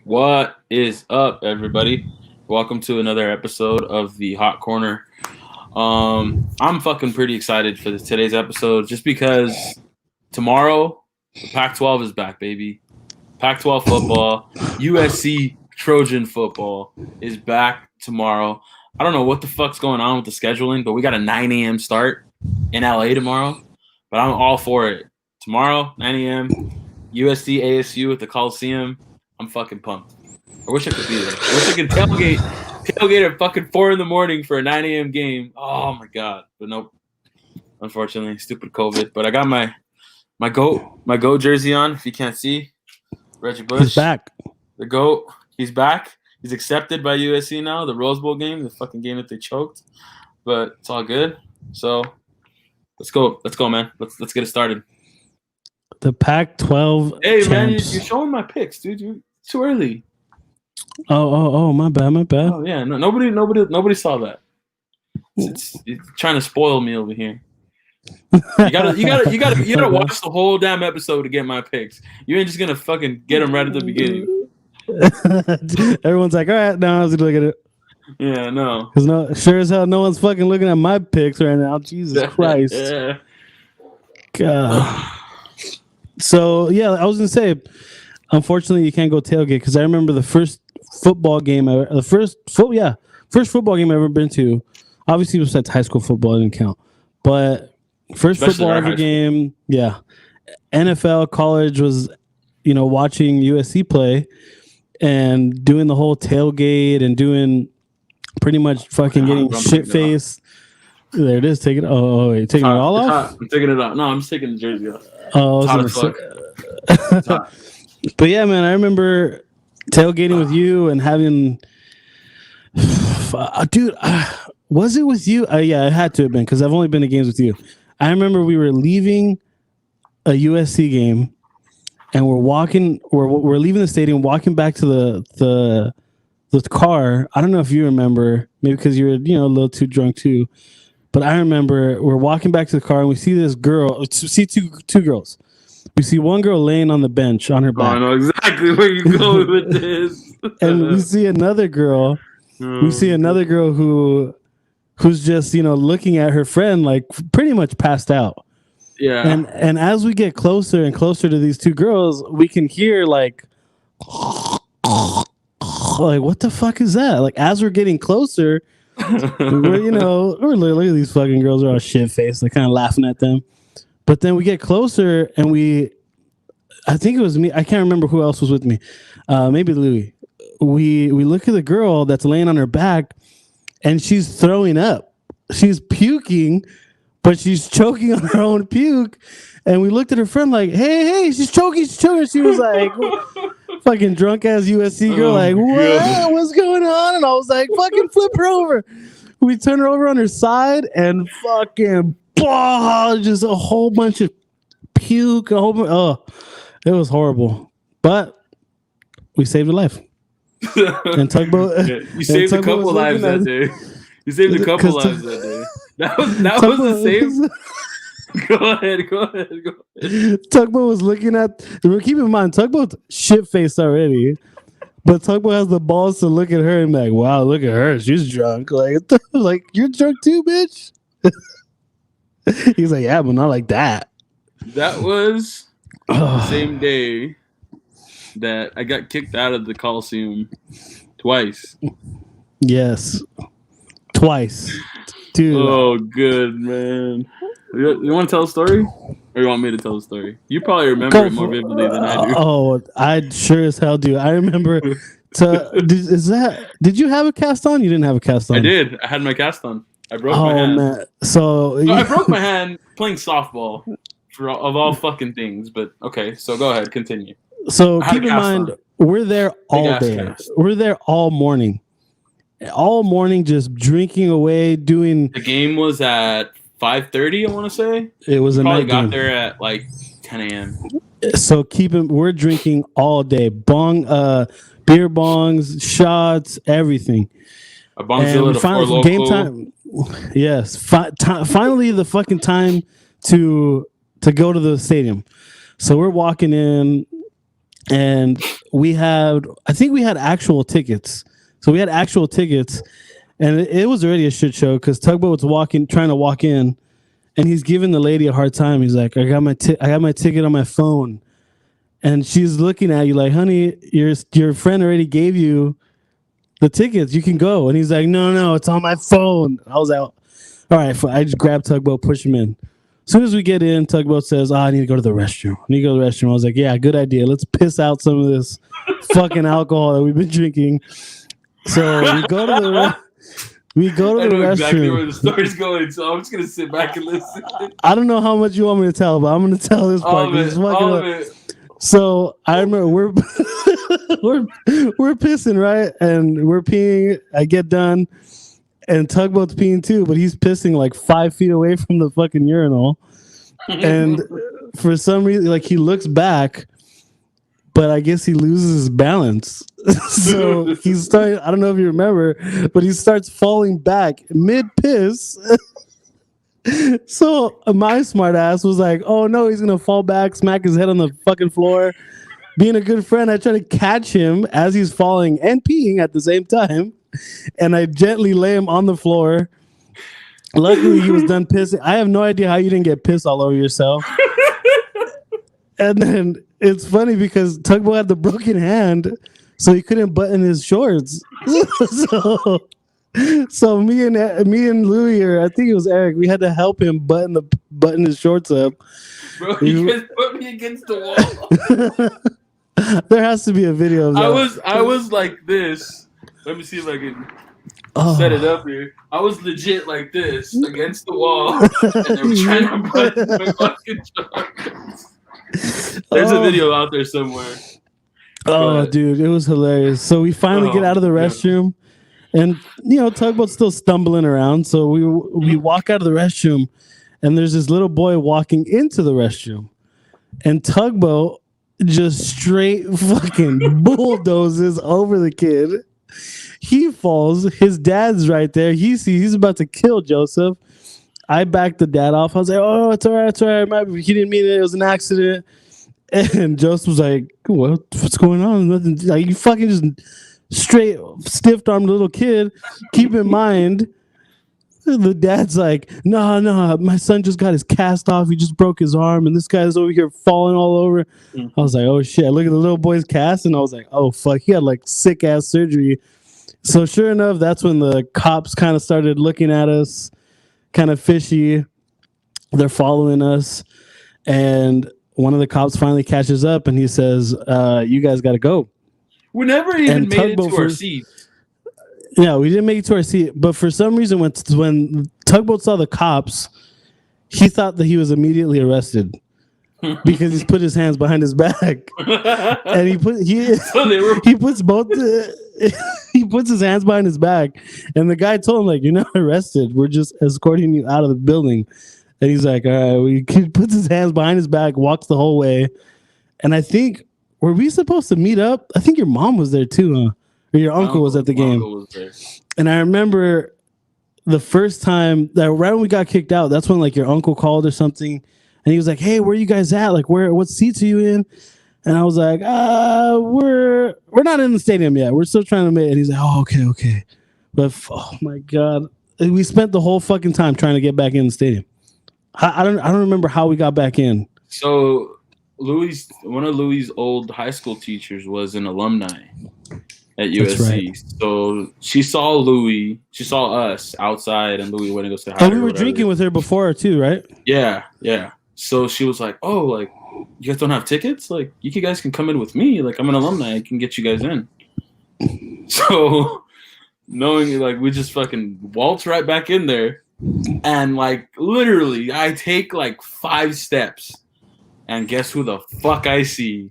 What is up, everybody? Welcome to another episode of the Hot Corner. I'm fucking pretty excited for today's episode just because tomorrow the Pac-12 is back, baby. Pac-12 football, USC Trojan football is back tomorrow. I don't know what the fuck's going on with the scheduling, but we got a 9 a.m. start in LA tomorrow. But I'm all for it. Tomorrow, 9 a.m., USC ASU at the Coliseum. I'm fucking pumped. I wish I could be there. I wish I could tailgate at fucking 4 in the morning for a 9 a.m. game. Oh my god. But nope. Unfortunately, stupid COVID. But I got my GOAT jersey on, if you can't see. Reggie Bush. He's back. The GOAT. He's back. He's accepted by USC now. The Rose Bowl game, the fucking game that they choked. But it's all good. So let's go. Let's go, man. Let's get it started. The Pac-12 Hey, champs. man, you're showing my picks, dude. You're too early. Oh, my bad. Oh yeah, no, nobody saw that. It's trying to spoil me over here. You gotta watch the whole damn episode to get my picks. You ain't just gonna fucking get them right at the beginning. Everyone's like, all right, now I was gonna look at it. Yeah, no. Because sure as hell, no one's fucking looking at my picks right now. Jesus Christ. Yeah. God. So yeah, I was gonna say, unfortunately, you can't go tailgate because I remember the first football game, first football game I ever been to. Obviously, besides high school football, it didn't count. But first Especially football our ever high school. game, yeah. NFL, college was, watching USC play and doing the whole tailgate and doing pretty much fucking getting shit faced. There it is. Taking wait, taking it all off. I'm taking it off. No, I'm just taking the jersey off. Oh, It's hot as fuck. It's hot. But yeah, man, I remember tailgating with you and having, dude. Was it with you? Yeah, it had to have been because I've only been to games with you. I remember we were leaving a USC game, and we're walking. We're leaving the stadium, walking back to the car. I don't know if you remember, maybe because you were a little too drunk too. But I remember we're walking back to the car, and we see this girl. See two girls. We see one girl laying on the bench on her back. I know exactly where you're going with this. And we see another girl. We see another girl who's just looking at her friend like pretty much passed out. Yeah. And as we get closer and closer to these two girls, we can hear like what the fuck is that? Like as we're getting closer, we're literally these fucking girls are all shit faced, like kind of laughing at them. But then we get closer and I think it was me. I can't remember who else was with me. Maybe Louis. We look at the girl that's laying on her back and she's throwing up. She's puking, but she's choking on her own puke. And we looked at her friend like, hey, she's choking. She was like, fucking drunk ass USC girl, what? What's going on? And I was like, fucking flip her over. We turn her over on her side and fucking just a whole bunch of puke. It was horrible. But we saved a life. And Tugboat, you saved a couple lives that day. You saved a couple lives that day. That was the same. Go ahead. Tugboat was looking at. Keep in mind, Tugboat's shit faced already, but Tugboat has the balls to look at her and be like, "Wow, look at her. She's drunk. Like you're drunk too, bitch." He's like, "Yeah, but not like that." That was the same day that I got kicked out of the Coliseum twice. Yes, twice, dude. Oh, good man. You want to tell a story, or you want me to tell a story? You probably remember it more vividly than I do. Oh, I sure as hell do. I remember. Did you have a cast on? You didn't have a cast on. I did. I had my cast on. I broke my hand. Man. So I broke my hand playing softball, of all fucking things. But okay, so go ahead, continue. So keep in mind, we're there all day. Cast. We're there all morning. All morning, just drinking away, doing. The game was at 5:30. I want to say it was a probably night got game. there at like 10 a.m. So we're drinking all day. Beer bongs, shots, everything. A Bongzilla to Four Loko. Game time. Yes. Finally, the fucking time to go to the stadium. So we're walking in. and I think we had actual tickets. So we had actual tickets, and it was already a shit show because Tugboat was trying to walk in, and he's giving the lady a hard time. He's like, I got my ticket on my phone. And she's looking at you like, honey, your friend already gave you the tickets. You can go. And he's like, no, it's on my phone. I was out. All right, I just grabbed Tugboat, push him in. As soon as we get in, Tugboat says, I need to go to the restroom. I was like, yeah, good idea. Let's piss out some of this fucking alcohol that we've been drinking. So we go to the I know restroom. exactly where the story's going, so I'm just gonna sit back and listen. I don't know how much you want me to tell, but I'm going to tell this part. All of it. So I remember we're pissing, right? And we're peeing. I get done, and Tugboat's peeing too, but he's pissing like 5 feet away from the fucking urinal. And for some reason, like he looks back, but I guess he loses his balance. So he's starting. I don't know if you remember, but he starts falling back mid piss. So my smart ass was like, oh no, he's gonna fall back, smack his head on the fucking floor. Being a good friend, I try to catch him as he's falling and peeing at the same time, and I gently lay him on the floor. Luckily, he was done pissing. I have no idea how you didn't get pissed all over yourself. And then it's funny because Tugboat had the broken hand, so he couldn't button his shorts. So me and Louis, or I think it was Eric, we had to help him button his shorts up. Bro, you just put me against the wall. There has to be a video of that. I was like this. Let me see if I can set it up here. I was legit like this against the wall, and they were trying to button my fucking shorts. There's a video out there somewhere. Oh, dude, it was hilarious. So we finally get out of the restroom. Yeah. And, Tugboat's still stumbling around. So we walk out of the restroom, and there's this little boy walking into the restroom. And Tugboat just straight fucking bulldozes over the kid. He falls. His dad's right there. He's about to kill Joseph. I backed the dad off. I was like, oh, it's all right. He didn't mean it. It was an accident. And Joseph was like, what's going on? Nothing. Like, you fucking just straight stiff-armed little kid. Keep in mind, the dad's like, no, my son just got his cast off. He just broke his arm, and this guy's over here falling all over. I was like, oh shit. I look at the little boy's cast, and I was like, oh fuck, he had like sick ass surgery. So sure enough, that's when the cops kind of started looking at us, kind of fishy. They're following us, and one of the cops finally catches up, and he says, you guys got to go. We never even made it to our seat. Yeah, we didn't make it to our seat. But for some reason, when Tugboat saw the cops, he thought that he was immediately arrested because he's put his hands behind his back, and he puts his hands behind his back, and the guy told him, like, you're not arrested. We're just escorting you out of the building. And he's like, all right. He puts his hands behind his back, walks the whole way, and I think. Were we supposed to meet up? I think your mom was there too, huh? Or your uncle was at the game. Was there. And I remember the first time that right when we got kicked out, that's when like your uncle called or something, and he was like, "Hey, where are you guys at? Like, what seats are you in?" And I was like, we're not in the stadium yet. We're still trying to make it." And he's like, "Oh, okay." But oh my god, we spent the whole fucking time trying to get back in the stadium. I don't remember how we got back in. So. One of Louis' old high school teachers was an alumni at USC. Right. So she saw us outside, and Louis went to go say hi. And we were drinking with her before too, right? Yeah. So she was like, "Oh, like you guys don't have tickets? Like you guys can come in with me. Like I'm an alumni, I can get you guys in." So knowing like we just fucking waltz right back in there, and like literally, I take like 5 steps. And guess who the fuck I see?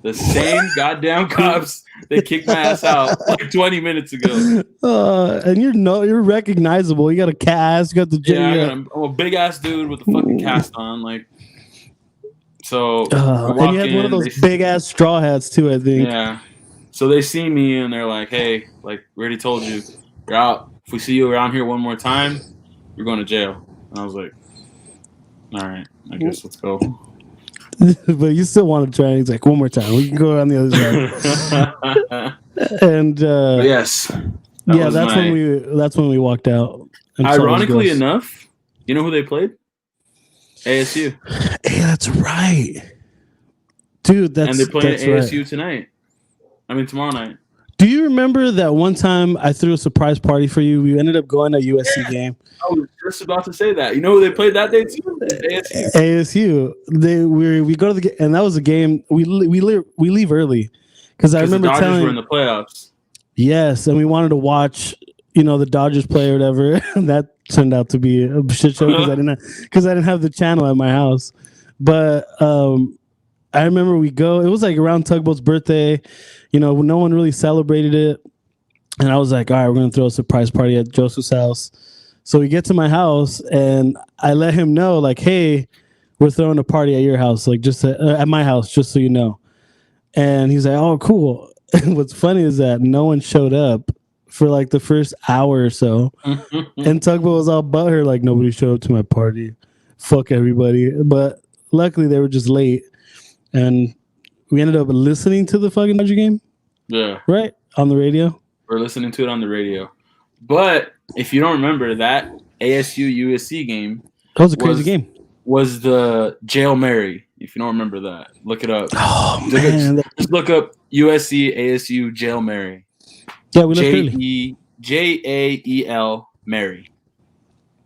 The same goddamn cops that kicked my ass out like 20 minutes ago. And you're recognizable. You got a cast. You got the I'm a big ass dude with a fucking cast on. Like, so and you had one of those big ass straw hats too, I think. Yeah. So they see me and they're like, "Hey, like we already told you, you're out. If we see you around here one more time, you're going to jail." And I was like, "All right, I guess let's go." but you still want to try. And he's like, one more time. We can go on the other side. And yes, that's when we walked out. Ironically enough, you know who they played? ASU. Hey, that's right, dude. And they're playing ASU tonight. I mean, tomorrow night. Do you remember that one time I threw a surprise party for you? We ended up going to a USC game. I was just about to say that. You know who they played that day too? ASU. We go to the game, and that was a game. We leave early because I remember the Dodgers telling were in the playoffs. Yes, and we wanted to watch, the Dodgers play or whatever. That turned out to be a shit show because I didn't have the channel at my house. But I remember we go. It was like around Tugboat's birthday. No one really celebrated it, and I was like, all right, we're gonna throw a surprise party at Joseph's house. So we get to my house, and I let him know, like, hey, we're throwing a party at your house, like just at my house, just so you know. And he's like, oh, cool. And what's funny is that no one showed up for like the first hour or so. And Tugboat was all butthurt, like, nobody showed up to my party. Fuck everybody. But luckily they were just late. And we ended up listening to the fucking Dodger game. Yeah. Right? On the radio. We're listening to it on the radio. But if you don't remember, that ASU USC game. That was a crazy game. Was the Jail Mary. If you don't remember that, look it up. Oh, man. Just look up USC ASU Jail Mary. Yeah, we looked early. Jael Mary.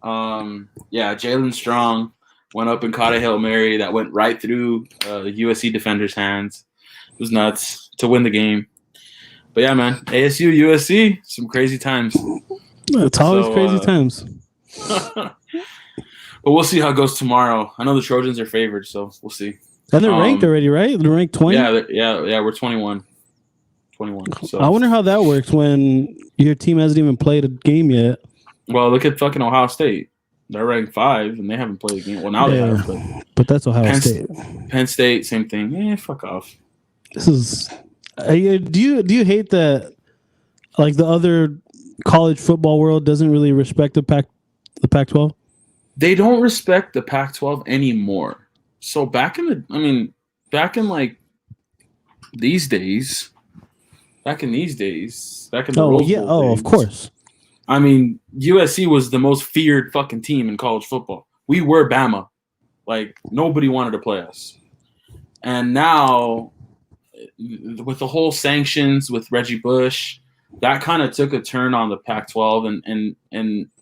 Jalen Strong went up and caught a Hail Mary that went right through the USC defender's hands. It was nuts to win the game. But yeah, man, ASU USC, some crazy times. It's always crazy times. But we'll see how it goes tomorrow. I know the Trojans are favored, so we'll see. And they're ranked already, right? They're ranked 20? Yeah, we're 21. 21. So I wonder how that works when your team hasn't even played a game yet. Well, look at fucking Ohio State. They're ranked 5, and they haven't played a game. Well, now they have. But that's Ohio State. Penn State, same thing. Fuck off. This is. Do you hate that? Like the other college football world doesn't really respect the Pac-12. They don't respect the Pac-12 anymore. So back in like these days, back in the Rose Bowl of course. I mean, USC was the most feared fucking team in college football. We were Bama. Like, nobody wanted to play us. And now, with the whole sanctions with Reggie Bush, that kind of took a turn on the Pac-12, and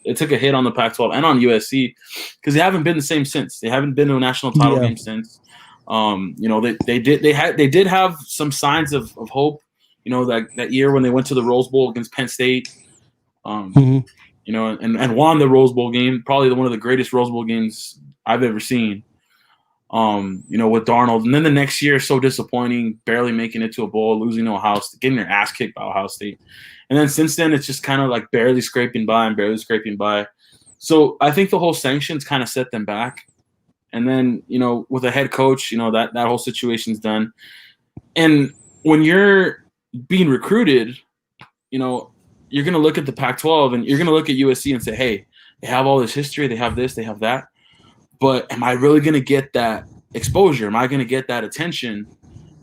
it took a hit on the Pac-12 and on USC because they haven't been the same since. They haven't been to a national title game since. They did have some signs of hope. That year when they went to the Rose Bowl against Penn State. And won the Rose Bowl game, probably one of the greatest Rose Bowl games I've ever seen. With Darnold, and then the next year, so disappointing, barely making it to a bowl, losing to Ohio State, getting their ass kicked by Ohio State, and then since then it's just kind of like barely scraping by. So I think the whole sanctions kind of set them back, and then with a head coach, that whole situation's done, and when you're being recruited, you're going to look at the Pac-12 and you're going to look at USC and say, hey, they have all this history, they have this, they have that. But am I really going to get that exposure? Am I going to get that attention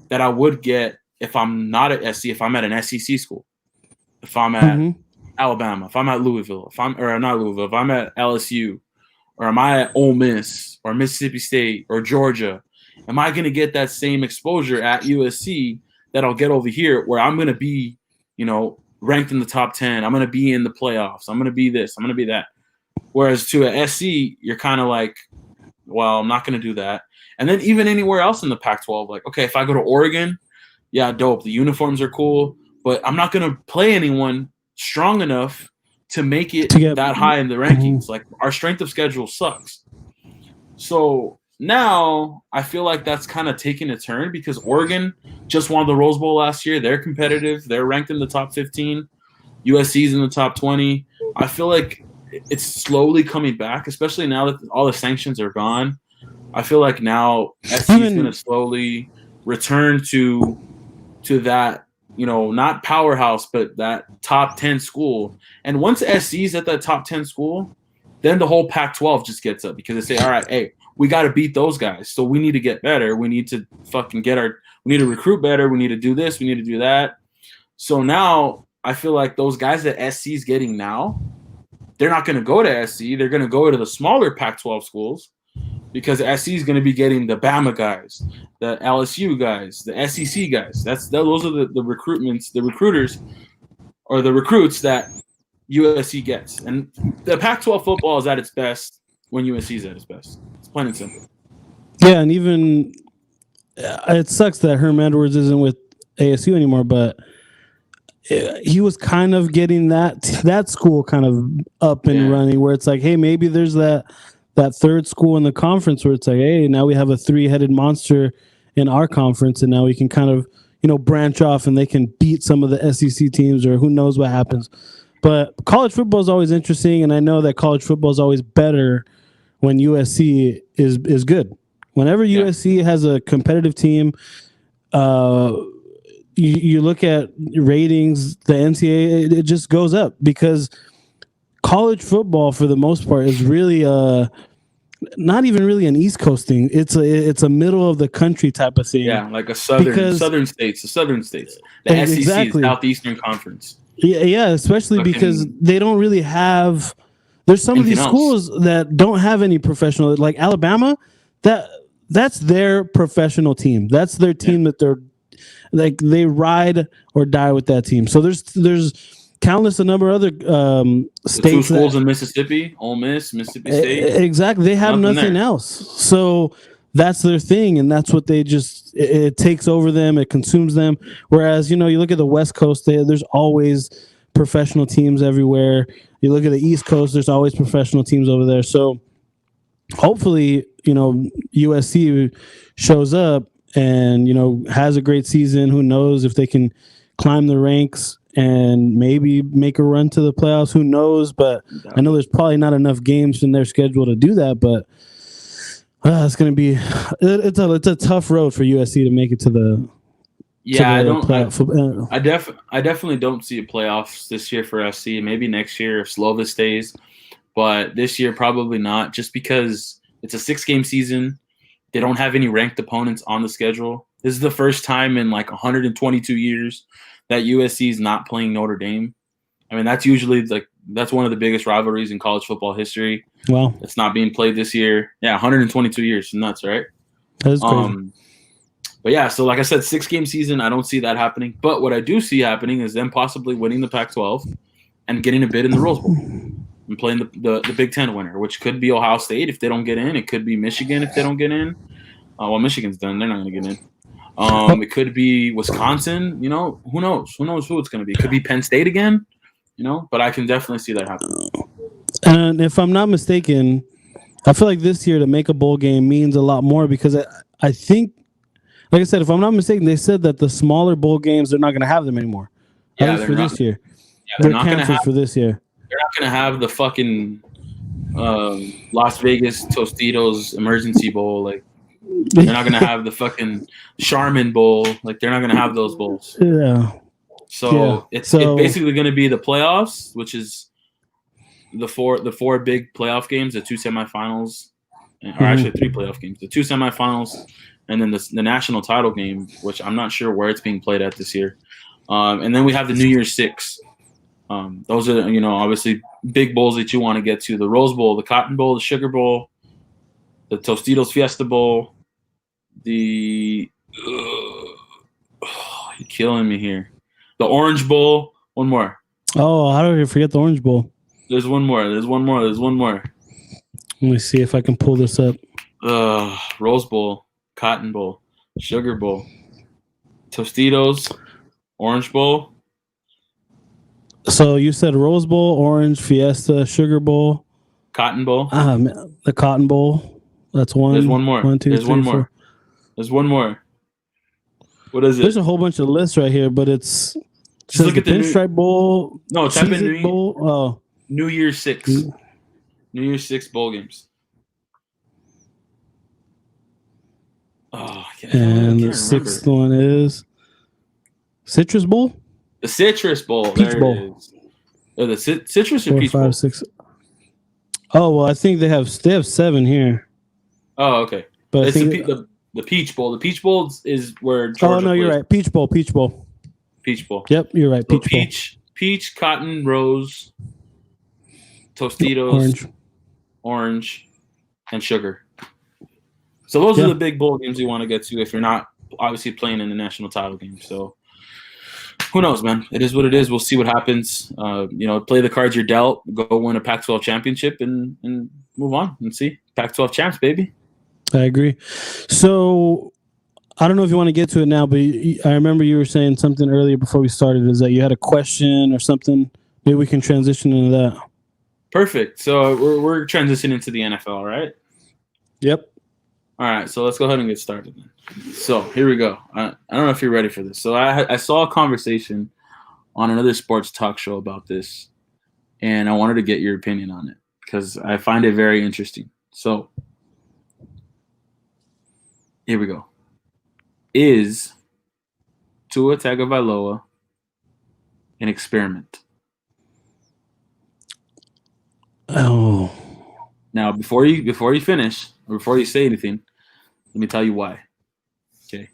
that I would get if I'm not at SC, if I'm at an SEC school, if I'm at Alabama, if I'm at Louisville, if I'm at LSU, or am I at Ole Miss or Mississippi State or Georgia? Am I going to get that same exposure at USC that I'll get over here where I'm going to be, ranked in the top 10. I'm going to be in the playoffs. I'm going to be this. I'm going to be that. Whereas to a SC, you're kind of like, well, I'm not going to do that. And then even anywhere else in the Pac-12, like, okay, if I go to Oregon, yeah, dope. The uniforms are cool, but I'm not going to play anyone strong enough to make it that high in the rankings. Like, our strength of schedule sucks. So now I feel like that's kind of taking a turn because Oregon just won the Rose Bowl last year. They're competitive. They're ranked in the top 15. USC's in the top 20. I feel like it's slowly coming back, especially now that all the sanctions are gone. I feel like now SC is going to slowly return to that, not powerhouse, but that top 10 school. And once SC's at that top 10 school, then the whole Pac-12 just gets up because they say, all right, hey, we got to beat those guys. So we need to get better. We need to fucking we need to recruit better. We need to do this. We need to do that. So now I feel like those guys that SC is getting now, they're not going to go to SC. They're going to go to the smaller Pac-12 schools because SC is going to be getting the Bama guys, the LSU guys, the SEC guys. Those are the recruiters or the recruits that USC gets. And the Pac-12 football is at its best when USC is at its best. It's plain and simple. Yeah, and even it sucks that Herm Edwards isn't with ASU anymore, but he was kind of getting that school kind of up and running, where it's like, hey, maybe there's that third school in the conference where it's like, hey, now we have a three-headed monster in our conference, and now we can kind of, branch off and they can beat some of the SEC teams, or who knows what happens. But college football is always interesting, and I know that college football is always better when USC is good. Whenever USC has a competitive team, you look at ratings, the NCAA, it just goes up because college football, for the most part, is really not even really an East Coast thing. It's a middle of the country type of thing. Yeah, like a southern states, the SEC, exactly. Southeastern Conference. Yeah, especially because they don't really have. There's some of these schools that don't have any professional, like Alabama. That's their professional team. That's their team that they're like, they ride or die with that team. So there's countless a number of other states. The 2 schools in Mississippi, Ole Miss, Mississippi State. Exactly, they have nothing else. So that's their thing, and that's what they just it takes over them. It consumes them. Whereas you look at the West Coast, there's always professional teams everywhere. You look at the East Coast, there's always professional teams over there. So hopefully, USC shows up and has a great season. Who knows if they can climb the ranks and maybe make a run to the playoffs? Who knows? But I know there's probably not enough games in their schedule to do that. But it's going to be it's a tough road for USC to make it to the. Yeah, I definitely don't see a playoffs this year for SC. Maybe next year if Slovis stays, but this year probably not. Just because it's a 6-game season, they don't have any ranked opponents on the schedule. This is the first time in like 122 years that USC is not playing Notre Dame. I mean, that's usually that's one of the biggest rivalries in college football history. Wow, it's not being played this year. Yeah, 122 years, nuts, right? That is crazy. But yeah, so like I said, 6-game season, I don't see that happening. But what I do see happening is them possibly winning the Pac-12 and getting a bid in the Rose Bowl and playing the Big Ten winner, which could be Ohio State if they don't get in. It could be Michigan if they don't get in. Well, Michigan's done. They're not going to get in. It could be Wisconsin. Who knows? Who knows who it's going to be? It could be Penn State again. But I can definitely see that happening. And if I'm not mistaken, I feel like this year to make a bowl game means a lot more because I think, like I said, if I'm not mistaken, they said that the smaller bowl games, they're not going to have them anymore. Yeah, at least for this year. Yeah, they're not canceled for this year. They're not going to have the fucking Las Vegas Tostitos Emergency Bowl. Like, they're not going to have the fucking Charmin Bowl. Like, they're not going to have those bowls. Yeah. So it's basically going to be the playoffs, which is the four big playoff games, the 2 semifinals, or actually 3 playoff games, the 2 semifinals, and then the national title game, which I'm not sure where it's being played at this year. And then we have the New Year's Six. Those are, obviously big bowls that you want to get to: the Rose Bowl, the Cotton Bowl, the Sugar Bowl, the Tostitos Fiesta Bowl, the you're killing me here. The Orange Bowl. One more. Oh, how did I forget the Orange Bowl? There's one more. Let me see if I can pull this up. Rose Bowl, Cotton Bowl, Sugar Bowl, Tostitos, Orange Bowl. So you said Rose Bowl, Orange, Fiesta, Sugar Bowl, Cotton Bowl. The Cotton Bowl. That's one. There's one more. There's one more. What is it? There's a whole bunch of lists right here, but it's just look at the Pinstripe Bowl. No, type in Cheez-It Bowl. Oh, New Year's 6. New Year's 6 bowl games. Oh, and the 6th one is Citrus Bowl. The Citrus Bowl. Peach there Bowl. It is. Oh, the Citrus or 4, Peach 5, Bowl? 6. Oh well, I think they have 7 here. Oh, okay. But I It's think. the Peach Bowl. The Peach Bowl is where Oh Georgia no, you're plays. right. Peach Bowl. Peach Bowl. Peach Bowl. Yep, you're right. So Peach Bowl. peach, cotton, rose, Tostitos, orange, and sugar. So those are the big bowl games you want to get to if you're not obviously playing in the national title game. So who knows, man? It is what it is. We'll see what happens. Play the cards you're dealt. Go win a Pac-12 championship and move on and see Pac-12 champs, baby. I agree. So I don't know if you want to get to it now, but I remember you were saying something earlier before we started. Is that you had a question or something? Maybe we can transition into that. Perfect. So we're transitioning to the NFL, right? Yep. All right. So let's go ahead and get started then. So here we go. I don't know if you're ready for this. So I saw a conversation on another sports talk show about this, and I wanted to get your opinion on it because I find it very interesting. So here we go. Is Tua Tagovailoa an experiment? Oh. Now, before you finish, or before you say anything, let me tell you why. Okay.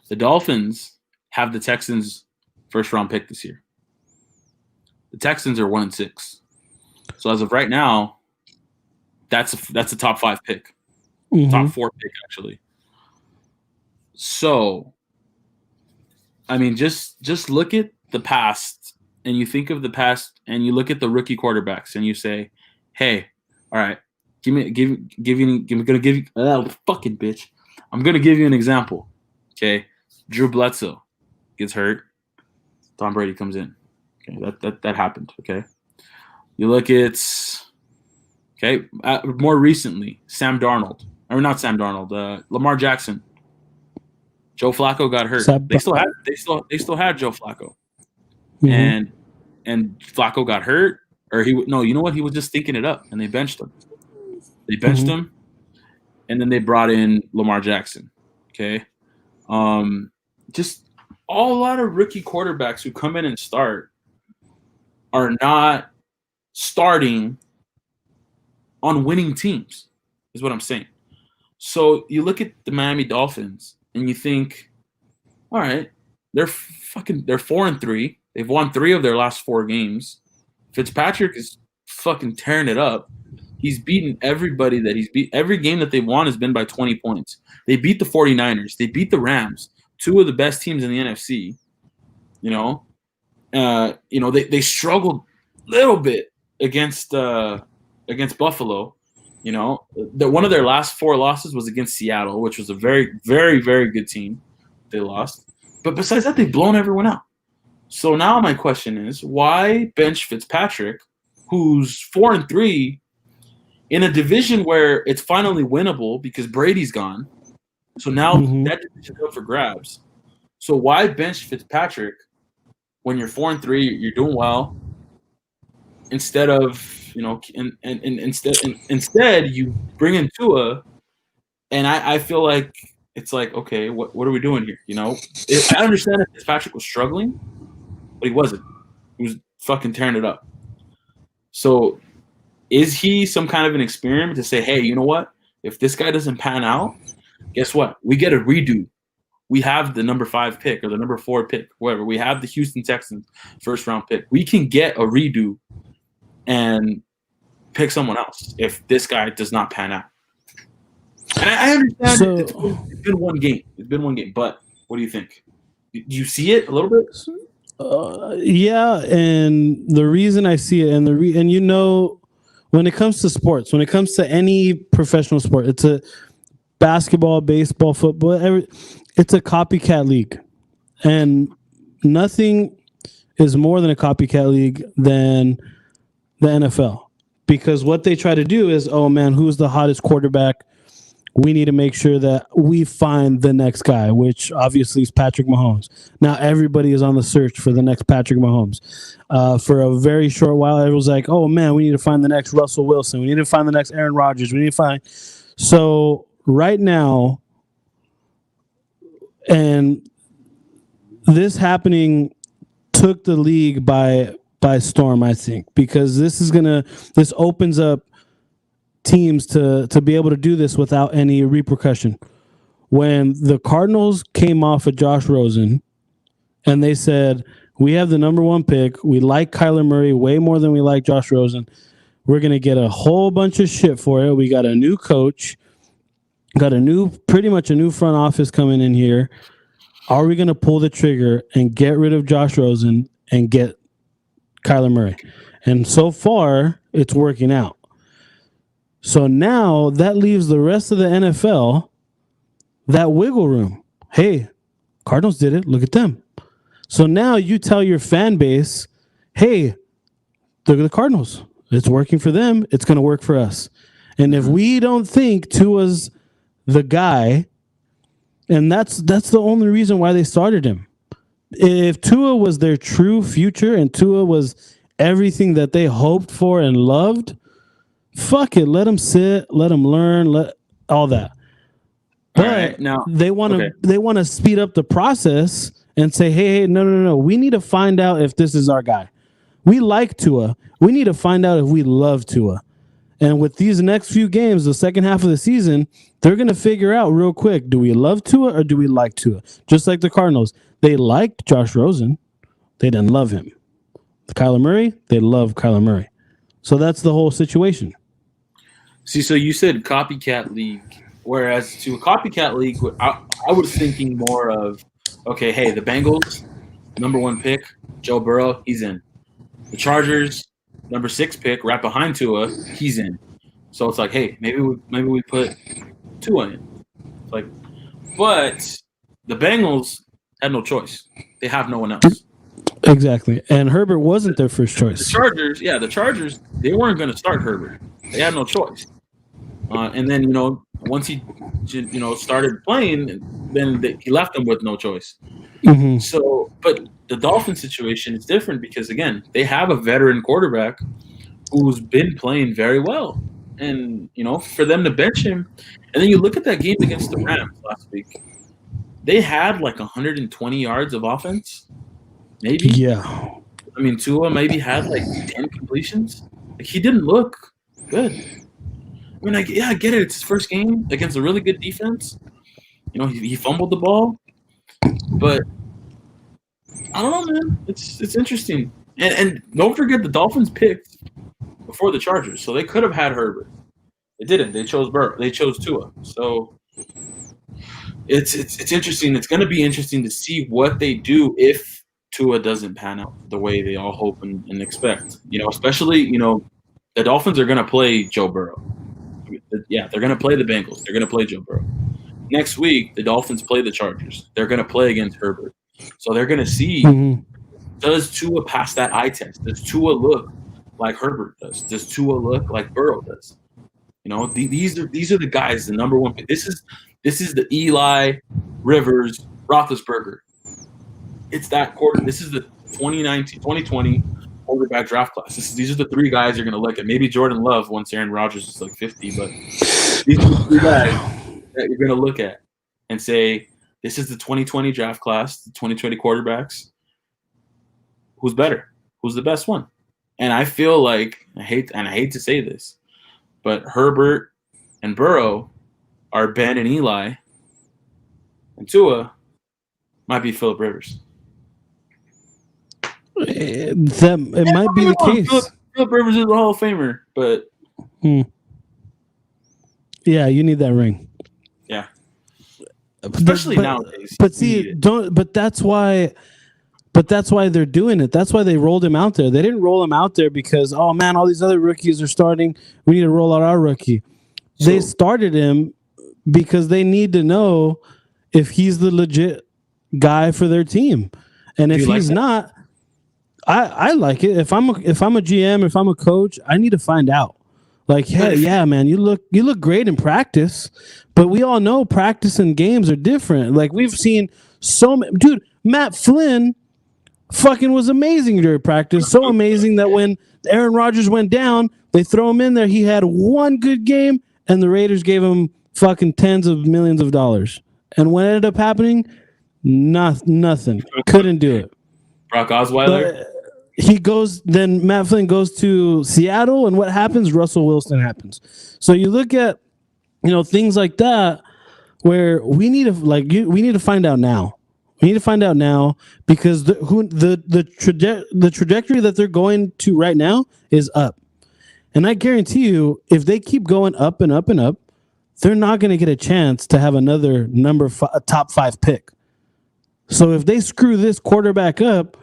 The Dolphins have the Texans' first-round pick this year. The Texans are 1-6. So as of right now, that's a top 5 pick. Mm-hmm. Top 4 pick, actually. So, I mean, just look at the past, and you think of the past, and you look at the rookie quarterbacks, and you say, "Hey, all right, I'm gonna give you fucking bitch. I'm gonna give you an example. Okay, Drew Bledsoe gets hurt. Tom Brady comes in. Okay, that happened. Okay, you look at more recently, Lamar Jackson. Joe Flacco got hurt. They still had Joe Flacco, and Flacco got hurt, or you know what? He was just thinking it up, and they benched him. Him, and then they brought in Lamar Jackson. Okay, just a lot of rookie quarterbacks who come in and start are not starting on winning teams, is what I'm saying. So you look at the Miami Dolphins and you think, all right, they're 4-3. They've won 3 of their last 4 games. Fitzpatrick is fucking tearing it up. He's beaten everybody that he's beat. Every game that they've won has been by 20 points. They beat the 49ers. They beat the Rams, 2 of the best teams in the NFC. They struggled a little bit against Buffalo. One of their last 4 losses was against Seattle, which was a very, very, very good team. They lost. But besides that, they've blown everyone out. So now my question is, why bench Fitzpatrick, who's 4-3, in a division where it's finally winnable because Brady's gone? So now that division's up for grabs. So why bench Fitzpatrick when you're 4-3, you're doing well, instead of instead you bring in Tua, and I feel like it's like, okay, what are we doing here? I understand that Fitzpatrick was struggling, but he wasn't. He was fucking tearing it up. So is he some kind of an experiment to say, hey, you know what? If this guy doesn't pan out, guess what? We get a redo. We have the number 5 pick or the number 4 pick, whatever. We have the Houston Texans first-round pick. We can get a redo and pick someone else if this guy does not pan out. And I understand it's been one game. It's been one game. But what do you think? Do you see it a little bit? Yeah, and the reason I see it, and when it comes to sports, when it comes to any professional sport, it's a basketball, baseball, football, it's a copycat league. And nothing is more than a copycat league than the NFL. Because what they try to do is, oh man, who's the hottest quarterback? We need to make sure that we find the next guy, which obviously is Patrick Mahomes. Now everybody is on the search for the next Patrick Mahomes. For a very short while, it was like, oh man, we need to find the next Russell Wilson. We need to find the next Aaron Rodgers. We need to find. So right now, and this happening took the league by storm, I think, because this opens up teams to be able to do this without any repercussion. When the Cardinals came off of Josh Rosen and they said, we have the number 1 pick. We like Kyler Murray way more than we like Josh Rosen. We're going to get a whole bunch of shit for it. We got a new coach, got pretty much a new front office coming in here. Are we going to pull the trigger and get rid of Josh Rosen and get Kyler Murray? And so far, it's working out. So now that leaves the rest of the NFL that wiggle room. Hey, Cardinals did it. Look at them. So now you tell your fan base, hey, look at the Cardinals. It's working for them. It's going to work for us. And if we don't think Tua's the guy, and that's the only reason why they started him. If Tua was their true future and Tua was everything that they hoped for and loved, fuck it. Let him sit. Let him learn. Let all that. But right, now, they want to speed up the process and say, hey, no. We need to find out if this is our guy. We like Tua. We need to find out if we love Tua. And with these next few games, the second half of the season, they're going to figure out real quick, do we love Tua or do we like Tua? Just like the Cardinals. They liked Josh Rosen. They didn't love him. Kyler Murray, they love Kyler Murray. So that's the whole situation. See, so you said copycat league, whereas to a copycat league, I was thinking more of, okay, hey, the Bengals, number 1 pick, Joe Burrow, he's in. The Chargers, number 6 pick, right behind Tua, he's in. So it's like, hey, maybe we put Tua in. It's like, but the Bengals had no choice. They have no one else. Exactly. And Herbert wasn't their first choice. The Chargers, they weren't going to start Herbert. They had no choice. And then, once he, started playing, then he left them with no choice. Mm-hmm. So, but the Dolphins situation is different because, again, they have a veteran quarterback who's been playing very well. And, for them to bench him, and then you look at that game against the Rams last week, they had like 120 yards of offense, maybe. Yeah. I mean, Tua maybe had like 10 completions. Like, he didn't look good. I mean, I get it. It's his first game against a really good defense. He fumbled the ball. But I don't know, man. It's interesting. And don't forget the Dolphins picked before the Chargers, so they could have had Herbert. They didn't. They chose Burrow. They chose Tua. So it's interesting. It's going to be interesting to see what they do if Tua doesn't pan out the way they all hope and expect. Especially the Dolphins are going to play Joe Burrow. Yeah, they're going to play the Bengals. They're going to play Joe Burrow. Next week, the Dolphins play the Chargers. They're going to play against Herbert. So they're going to see, does Tua pass that eye test? Does Tua look like Herbert does? Does Tua look like Burrow does? These are the guys, the number 1 pick. This is the Eli, Rivers, Roethlisberger. It's that quarter. This is the 2020 quarterback draft class. These are the 3 guys you're going to look at. Maybe Jordan Love once Aaron Rodgers is like 50, but these are the 3 guys that you're going to look at and say, this is the 2020 draft class, the 2020 quarterbacks. Who's better? Who's the best one? And I feel like, I hate to say this, but Herbert and Burrow are Ben and Eli, and Tua might be Phillip Rivers. It might be the case. Phillip Rivers is a Hall of Famer, but yeah, you need that ring. Yeah, especially nowadays. But see, But that's why they're doing it. That's why they rolled him out there. They didn't roll him out there because, oh man, all these other rookies are starting. We need to roll out our rookie. They started him because they need to know if he's the legit guy for their team, and if he's not. I like it. If I'm a GM, if I'm a coach, I need to find out. Like, hey, yeah, man, you look great in practice, but we all know practice and games are different. Like, we've seen so many. Dude, Matt Flynn fucking was amazing during practice. So amazing that when Aaron Rodgers went down, they throw him in there. He had one good game, and the Raiders gave him fucking tens of millions of dollars. And what ended up happening? Nothing. Couldn't do it. Brock Osweiler. he goes. Then Matt Flynn goes to Seattle, and what happens? Russell Wilson happens. So you look at things like that where we need to find out now. We need to find out now because the trajectory that they're going to right now is up, and I guarantee you, if they keep going up and up and up, they're not going to get a chance to have another top 5 pick. So if they screw this quarterback up,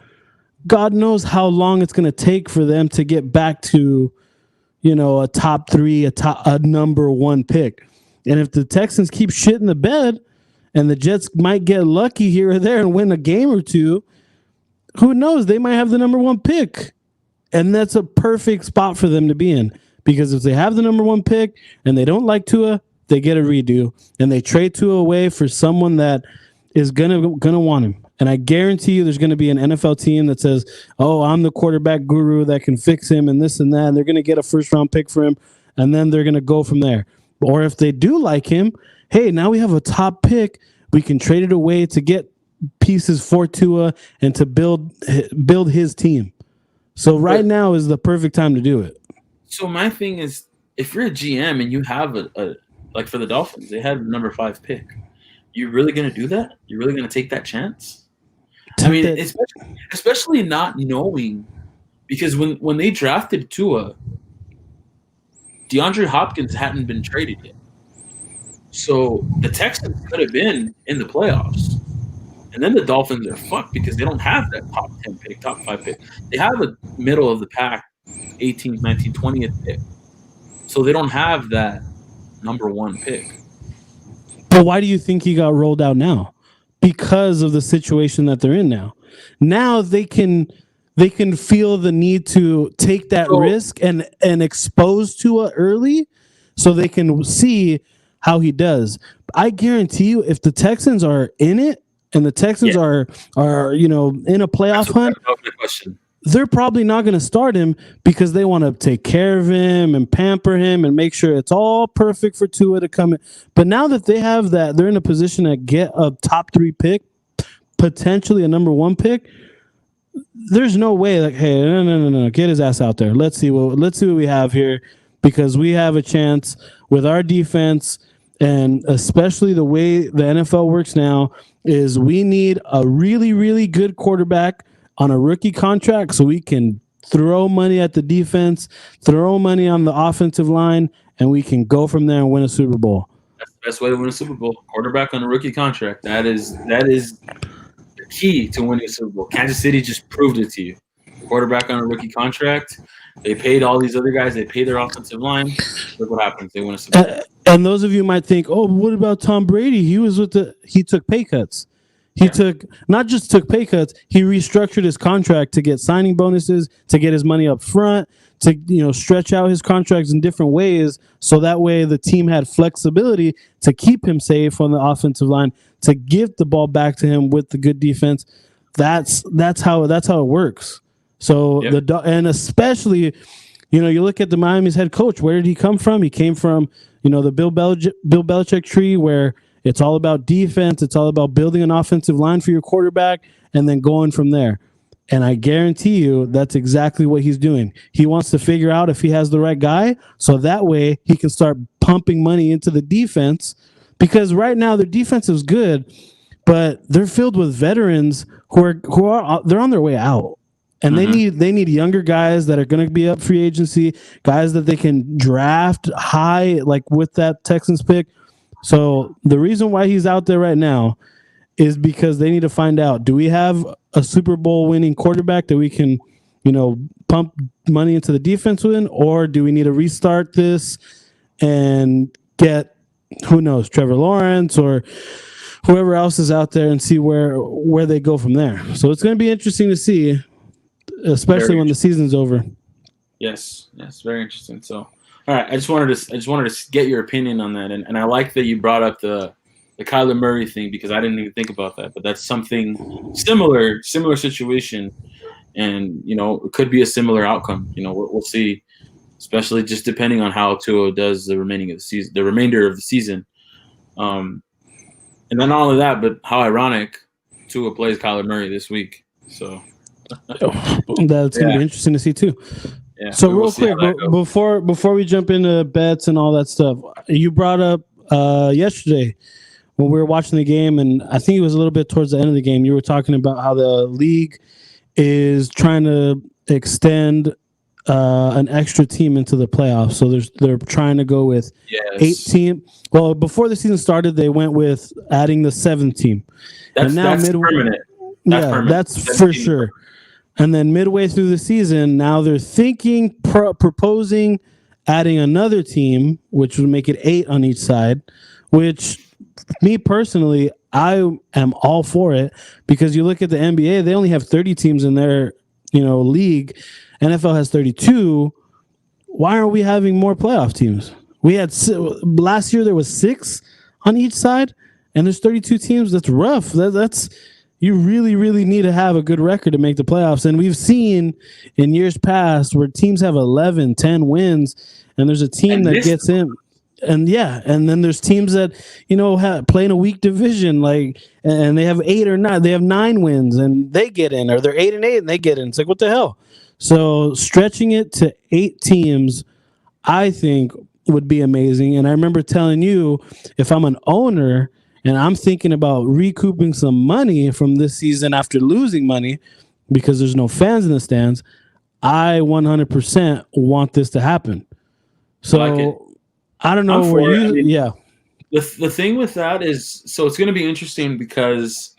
God knows how long it's going to take for them to get back to, a top 3, a number 1 pick. And if the Texans keep shitting the bed and the Jets might get lucky here or there and win a game or two, who knows? They might have the number 1 pick. And that's a perfect spot for them to be in. Because if they have the number 1 pick and they don't like Tua, they get a redo. And they trade Tua away for someone that is gonna want him. And I guarantee you there's going to be an NFL team that says, oh, I'm the quarterback guru that can fix him and this and that. And they're going to get a first-round pick for him, and then they're going to go from there. Or if they do like him, hey, now we have a top pick. We can trade it away to get pieces for Tua and to build his team. So right now is the perfect time to do it. So my thing is, if you're a GM and you have a like for the Dolphins, they had number 5 pick. You really going to do that? You're really going to take that chance? I mean, especially not knowing, because when they drafted Tua, DeAndre Hopkins hadn't been traded yet. So the Texans could have been in the playoffs. And then the Dolphins are fucked because they don't have that top 10 pick, top 5 pick. They have a middle of the pack, 18th, 19th, 20th pick. So they don't have that number 1 pick. But why do you think he got rolled out now? Because of the situation that they're in now. Now they can feel the need to take that risk and expose Tua early so they can see how he does. I guarantee you, if the Texans are in it and the Texans are in a playoff hunt, they're probably not going to start him because they want to take care of him and pamper him and make sure it's all perfect for Tua to come in. But now that they have that, they're in a position to get a top 3 pick, potentially a number 1 pick. There's no way like, hey, no, get his ass out there. Let's see what we have here, because we have a chance with our defense, and especially the way the NFL works now is we need a really, really good quarterback on a rookie contract so we can throw money at the defense, throw money on the offensive line, and we can go from there and win a Super Bowl. That's the best way to win a Super Bowl. Quarterback on a rookie contract. That is the key to winning a Super Bowl. Kansas City just proved it to you. Quarterback on a rookie contract. They paid all these other guys. They paid their offensive line. Look what happens. They win a Super Bowl. And those of you might think, oh, what about Tom Brady? He took pay cuts. He not just took pay cuts, he restructured his contract to get signing bonuses, to get his money up front, to stretch out his contracts in different ways, so that way the team had flexibility to keep him safe on the offensive line, to give the ball back to him with the good defense. That's how it works. So and especially, you look at the Miami's head coach. Where did he come from? He came from the Bill Belichick tree, where it's all about defense. It's all about building an offensive line for your quarterback and then going from there. And I guarantee you that's exactly what he's doing. He wants to figure out if he has the right guy, so that way he can start pumping money into the defense, because right now their defense is good, but they're filled with veterans who are they're on their way out. And they need younger guys that are going to be up free agency, guys that they can draft high, like with that Texans pick. So the reason why he's out there right now is because they need to find out, do we have a Super Bowl winning quarterback that we can, pump money into the defense with, or do we need to restart this and get, who knows, Trevor Lawrence or whoever else is out there, and see where they go from there. So it's going to be interesting to see, especially when the season's over. Yes, very interesting. So, all right, I just wanted to get your opinion on that, and I like that you brought up the Kyler Murray thing, because I didn't even think about that, but that's something similar situation, and it could be a similar outcome. We'll see, especially just depending on how Tua does the remainder of the season. And then not only that, but how ironic, Tua plays Kyler Murray this week. So That's going to be interesting to see too. Yeah. So we'll real see how quick, that goes. before we jump into bets and all that stuff, you brought up yesterday when we were watching the game, and I think it was a little bit towards the end of the game. You were talking about how the league is trying to extend an extra team into the playoffs. So they're trying to go with Yes. 8 team. Well, before the season started, they went with adding the 7th team. That's permanent. That's for sure. And then midway through the season, now they're thinking, proposing adding another team, which would make it 8 on each side, which me personally, I am all for it, because you look at the NBA, they only have 30 teams in their, league. NFL has 32. Why aren't we having more playoff teams? We had last year there was 6 on each side, and there's 32 teams. That's rough. That's you really, really need to have a good record to make the playoffs. And we've seen in years past where teams have 11, 10 wins, and there's a team that gets in. And and then there's teams that, play in a weak division, and they have 8 or 9. They have 9 wins, and they get in, or they're 8-8 and they get in. It's like, what the hell? So stretching it to 8 teams, I think, would be amazing. And I remember telling you, if I'm an owner and I'm thinking about recouping some money from this season after losing money because there's no fans in the stands, I 100% want this to happen. So I don't know where you. The thing with that is, so it's going to be interesting because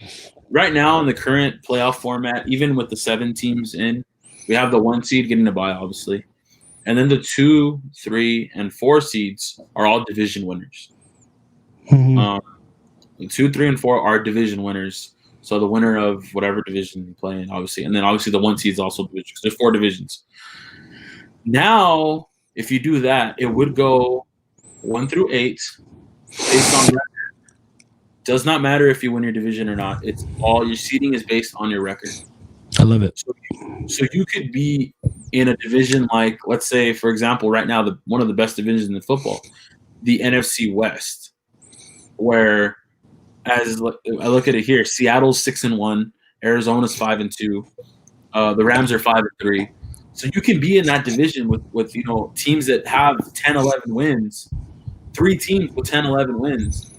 right now in the current playoff format, even with the 7 teams in, we have the 1 seed getting a bye, obviously. And then the 2, 3, and 4 seeds are all division winners. Mm-hmm. The 2, 3, and 4 are division winners. So the winner of whatever division you play in, obviously. And then obviously the 1 seed is also division. There's 4 divisions. Now, if you do that, it would go 1 through 8 based on record. Does not matter if you win your division or not. It's all your seeding is based on your record. I love it. So you could be in a division like, let's say, for example, right now, one of the best divisions in football, the NFC West, where as I look at it here, Seattle's 6-1, Arizona's 5-2, the Rams are 5-3. So you can be in that division with teams that have 10, 11 wins, 3 teams with 10, 11 wins,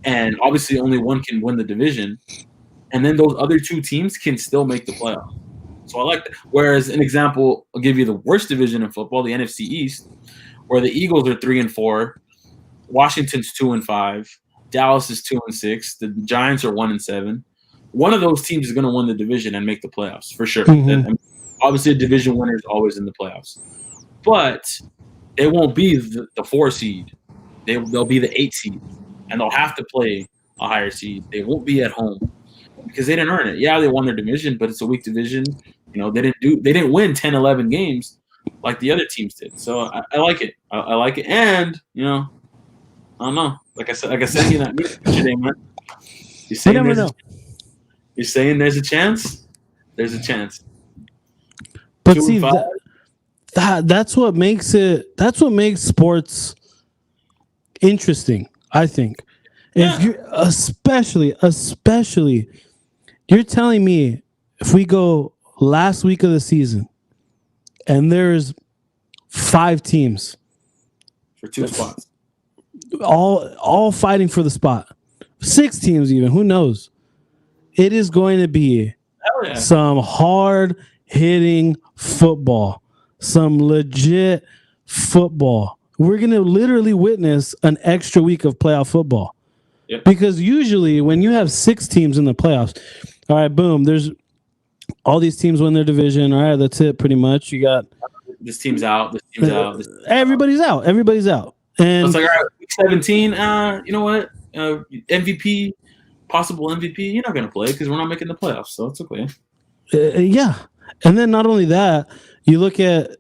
and obviously only one can win the division. And then those other 2 teams can still make the playoffs. So I like that. Whereas, an example, I'll give you the worst division in football, the NFC East, where the Eagles are 3-4, Washington's 2-5, Dallas is 2-6, the Giants are 1-7. One of those teams is going to win the division and make the playoffs for sure. Mm-hmm. Obviously, a division winner is always in the playoffs, but they won't be the 4 seed. They'll be the 8 seed, and they'll have to play a higher seed. They won't be at home because they didn't earn it. Yeah, they won their division, but it's a weak division. They didn't win 10, 11 games like the other teams did. So I like it. I like it, and I don't know. Like I said, that today, man. You're saying there's a chance. There's a chance. But see, that's what makes it. That's what makes sports interesting, I think. Yeah. If you, especially, you're telling me if we go last week of the season and there's 5 teams for 2 spots, all fighting for the spot, 6 teams even, who knows? It is going to be some hard hitting football, some legit football. We're going to literally witness an extra week of playoff football. Yep. Because usually when you have 6 teams in the playoffs, all right, boom, there's all these teams win their division. All right, that's it pretty much. You got this team's out, this team's out. Everybody's out. Everybody's out. And it's like, all right, week 17, you know what? MVP, possible MVP, you're not going to play because we're not making the playoffs, so it's okay. Yeah. And then not only that, you look at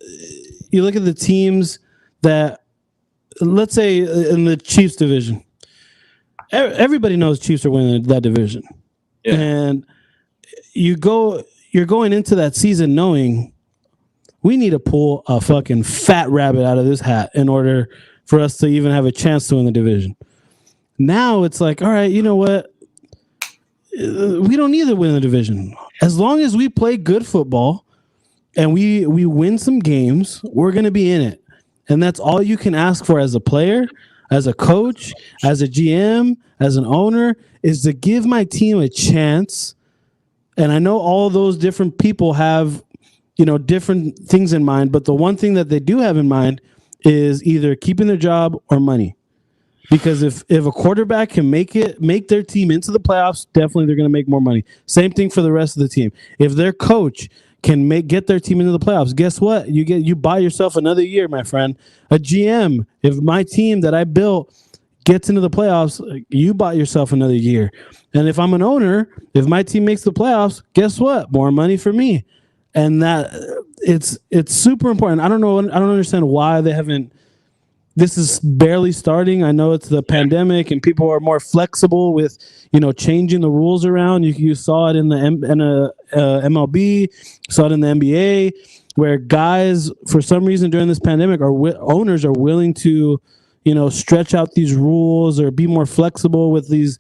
the teams that, let's say in the Chiefs division, everybody knows Chiefs are winning that division. Yeah. And you're going into that season knowing we need to pull a fucking fat rabbit out of this hat in order for us to even have a chance to win the division. Now it's like, all right, you know what? We don't need to win the division. as long as we play good football and we win some games, we're going to be in it. And that's all you can ask for as a player, as a coach, as a GM, as an owner, is to give my team a chance. And I know all those different people have, different things in mind, but the one thing that they do have in mind is either keeping their job or money. Because if a quarterback can make their team into the playoffs, definitely they're going to make more money. Same thing for the rest of the team. If their coach can get their team into the playoffs, guess what? You buy yourself another year, my friend. A GM, if my team that I built gets into the playoffs, you bought yourself another year. And if I'm an owner, if my team makes the playoffs, guess what? More money for me. And that it's super important. I don't understand why they haven't. This is barely starting. I know it's the pandemic and people are more flexible with, changing the rules around. You saw it in the MLB, saw it in the NBA, where guys, for some reason during this pandemic, owners are willing to, stretch out these rules or be more flexible with these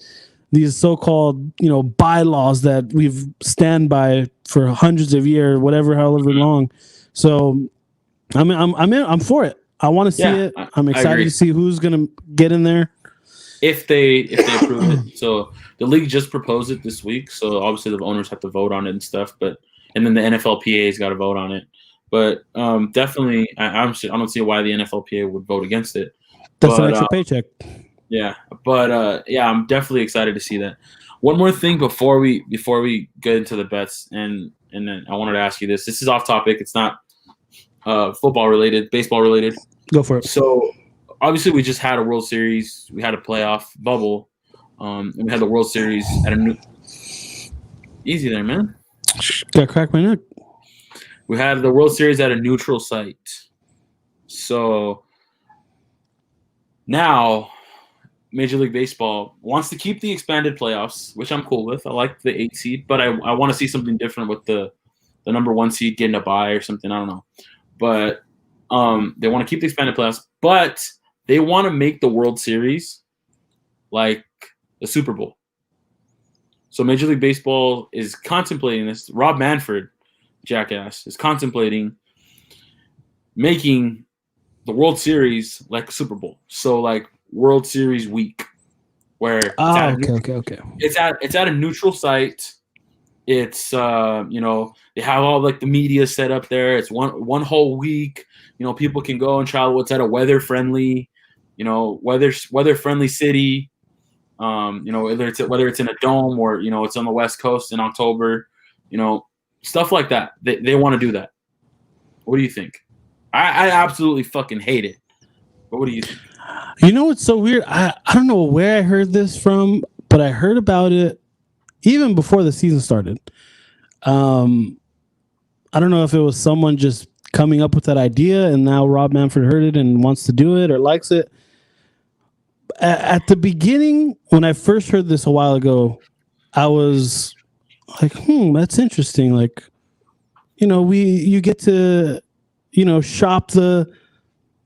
so-called, bylaws that we've stand by for hundreds of years, however long. So I'm for it. I want to see it. I'm excited to see who's going to get in there. If they approve it. So the league just proposed it this week. So obviously the owners have to vote on it and stuff. And then the NFLPA's got to vote on it. But definitely, I don't see why the NFLPA would vote against it. That's an extra paycheck. Yeah, but I'm definitely excited to see that. One more thing before we get into the bets, and then I wanted to ask you this. This is off topic. It's not football related, baseball related. Go for it. So obviously we just had a World Series. We had a playoff bubble. And we had the World Series at a new. Easy there, man. Gotta crack my neck. We had the World Series at a neutral site. So now Major League Baseball wants to keep the expanded playoffs, which I'm cool with. I like the 8 seed, but I want to see something different with the number 1 seed getting a bye or something. I don't know. But they want to keep the expanded playoffs, but they want to make the World Series like the Super Bowl. So Major League Baseball is contemplating this. Rob Manfred, jackass, is contemplating making the World Series like a Super Bowl. So like World Series week, where it's at a neutral site. It's they have all like the media set up there. It's one whole week. People can go and travel. It's at a weather friendly city. Whether it's in a dome or it's on the West Coast in October. Stuff like that. They want to do that. What do you think? I absolutely fucking hate it. But what do you think? What's so weird? I don't know where I heard this from, but I heard about it even before the season started. I don't know if it was someone just coming up with that idea and now Rob Manfred heard it and wants to do it or likes it. At the beginning, when I first heard this a while ago, I was like, that's interesting. Like, you get to, shop the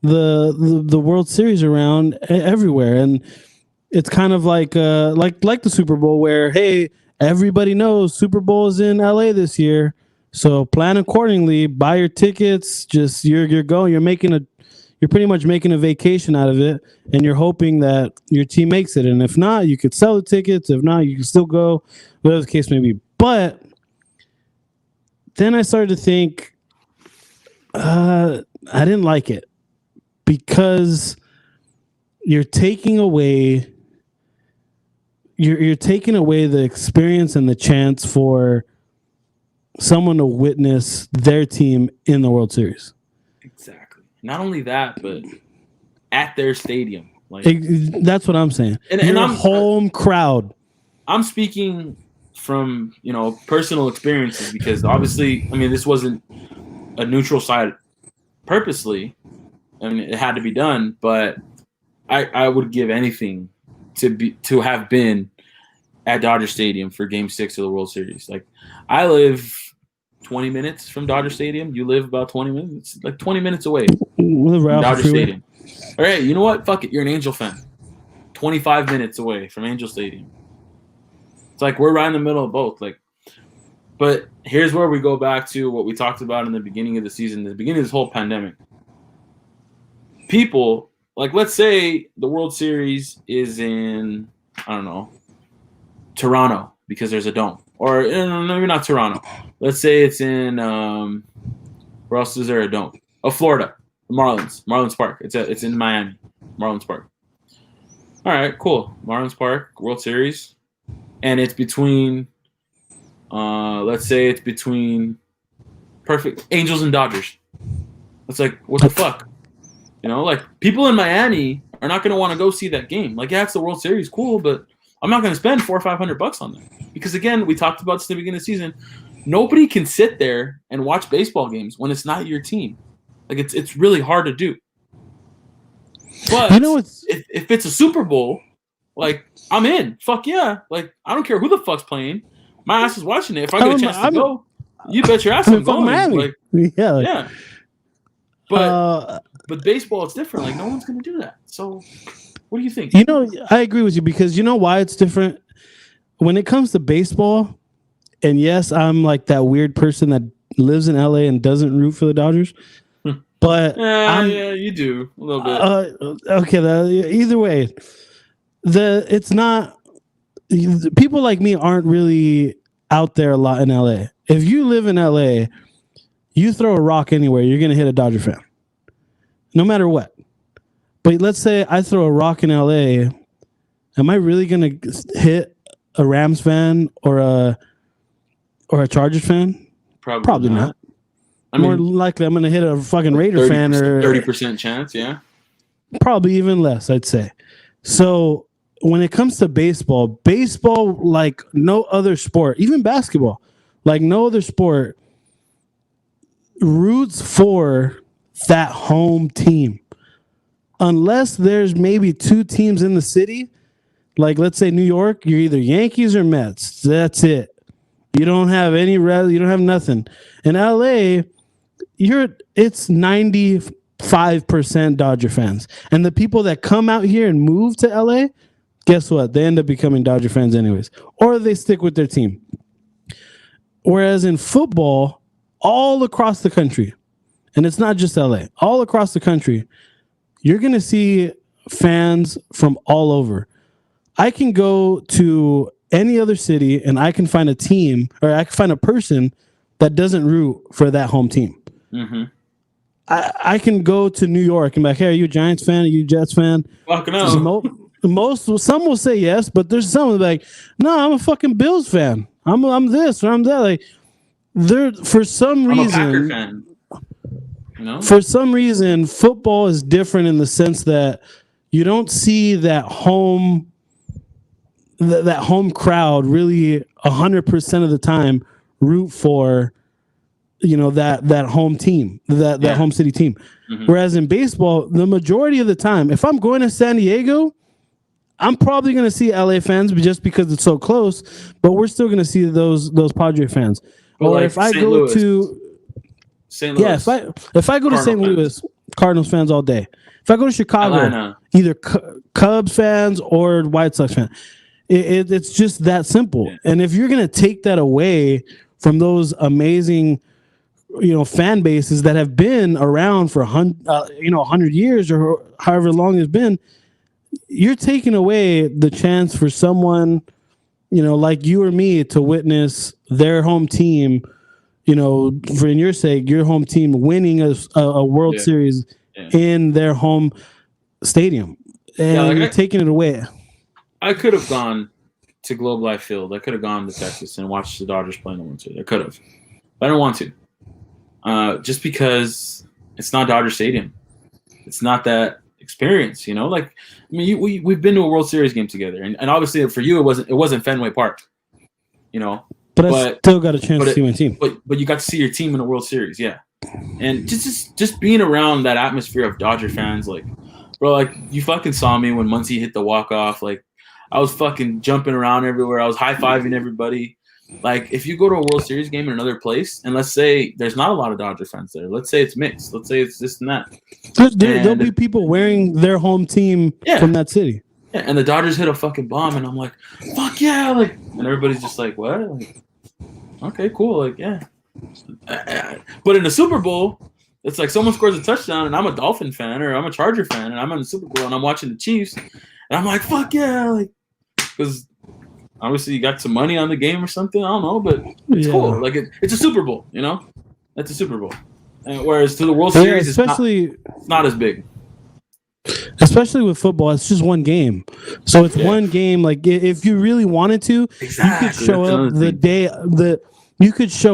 World Series around everywhere. And it's kind of like the Super Bowl where, hey, everybody knows Super Bowl is in LA this year. So plan accordingly, buy your tickets. Just you're going, you're pretty much making a vacation out of it, and you're hoping that your team makes it. And if not, you could sell the tickets. If not, you can still go, whatever the case may be. But then I started to think, I didn't like it because you're taking away the experience and the chance for someone to witness their team in the World Series. Exactly. Not only that, but at their stadium. That's what I'm saying. And I'm home crowd. I'm speaking from personal experiences because obviously, this wasn't a neutral site purposely. It had to be done, but I would give anything to have been at Dodger Stadium for Game 6 of the World Series. Like, I live 20 minutes from Dodger Stadium. You live about 20 minutes. It's like 20 minutes away from Dodger Stadium. All right, you know what? Fuck it. You're an Angel fan. 25 minutes away from Angel Stadium. It's like we're right in the middle of both. But But here's where we go back to what we talked about in the beginning of the season, the beginning of this whole pandemic. People, like, let's say the World Series is in, I don't know, Toronto because there's a dome. Or maybe not Toronto. Let's say it's in, where else is there a dome? Oh, Florida. The Marlins Park. It's in Miami. Marlins Park. All right, cool. Marlins Park, World Series. And it's between, let's say it's between perfect Angels and Dodgers. It's like, what the fuck? You know, like, people in Miami are not going to want to go see that game. Like, yeah, it's the World Series, cool, but I'm not going to spend $400 or $500 on that. Because, again, we talked about this at the beginning of the season. Nobody can sit there and watch baseball games when it's not your team. Like, it's really hard to do. But you know, if it's a Super Bowl, like, I'm in. Fuck yeah. Like, I don't care who the fuck's playing. My ass is watching it. If I get a chance to go, you bet your ass I'm going. Like, yeah. But baseball, it's different. Like, no one's going to do that. So, what do you think? You know, I agree with you because you know why it's different? When it comes to baseball, and yes, I'm like that weird person that lives in LA and doesn't root for the Dodgers. But yeah, you do a little bit. Okay, either way, it's not. People like me aren't really out there a lot in LA. If you live in LA, you throw a rock anywhere, you're gonna hit a Dodger fan, no matter what. But let's say I throw a rock in LA, am I really gonna hit a Rams fan or a Chargers fan? Probably not. I mean, more likely, I'm going to hit a fucking Raider fan or 30% chance, yeah. Probably even less, I'd say. So when it comes to baseball, like no other sport, even basketball, like no other sport, roots for that home team. Unless there's maybe two teams in the city, like let's say New York, you're either Yankees or Mets. That's it. You don't have any you don't have nothing. In LA, it's 95% Dodger fans. And the people that come out here and move to LA, guess what? They end up becoming Dodger fans anyways. Or they stick with their team. Whereas in football, all across the country, and it's not just LA, all across the country, you're going to see fans from all over. I can go to any other city and I can find a team or I can find a person that doesn't root for that home team. Mm-hmm. I can go to New York and be like, hey, are you a Giants fan? Are you a Jets fan? Fucking no. Some will say yes, but there's some like, no, I'm a fucking Bills fan. I'm this or I'm that. Like, for some reason, I'm a Packer fan. No? For some reason, football is different in the sense that you don't see that home crowd really 100% of the time root for, you know, that home team, that home city team. Mm-hmm. Whereas in baseball, the majority of the time, if I'm going to San Diego, I'm probably going to see LA fans just because it's so close, but we're still going to see those Padre fans. But or like if I St. go Louis. to St. Louis. Yeah, if I go to St. Louis, Cardinals fans all day. If I go to Chicago, Atlanta. Either Cubs fans or White Sox fans. It's just that simple. Yeah. And if you're going to take that away from those amazing, you know, fan bases that have been around for 100 years or however long it's been, you're taking away the chance for someone, you know, like you or me to witness their home team, you know, for in your sake, your home team winning a World Series in their home stadium. And you're taking it away. I could have gone to Globe Life Field. I could have gone to Texas and watched the Dodgers play in the World Series. I could have. But I don't want to. Just because it's not Dodger Stadium. It's not that experience, you know? Like, I mean, we've been to a World Series game together. And obviously for you, it wasn't Fenway Park, you know? But I still got a chance to see my team. But you got to see your team in the World Series, yeah. And just being around that atmosphere of Dodger fans, like, bro, like, you fucking saw me when Muncy hit the walk-off. Like, I was fucking jumping around everywhere. I was high-fiving everybody. Like, if you go to a World Series game in another place, and let's say there's not a lot of Dodger fans there. Let's say it's mixed. Let's say it's this and that. There'll be people wearing their home team from that city. Yeah, and the Dodgers hit a fucking bomb, and I'm like, fuck yeah. Like, and everybody's just like, what? Like, Okay, cool. Like, yeah. But in the Super Bowl, it's like someone scores a touchdown, and I'm a Dolphin fan or I'm a Charger fan, and I'm in the Super Bowl and I'm watching the Chiefs, and I'm like, fuck yeah, like, because obviously you got some money on the game or something. I don't know, but it's cool. Like it's a Super Bowl, you know. It's a Super Bowl, and whereas to the World Series, it's not as big. Especially with football, it's just one game. So it's one game. Like if you really wanted to, you could show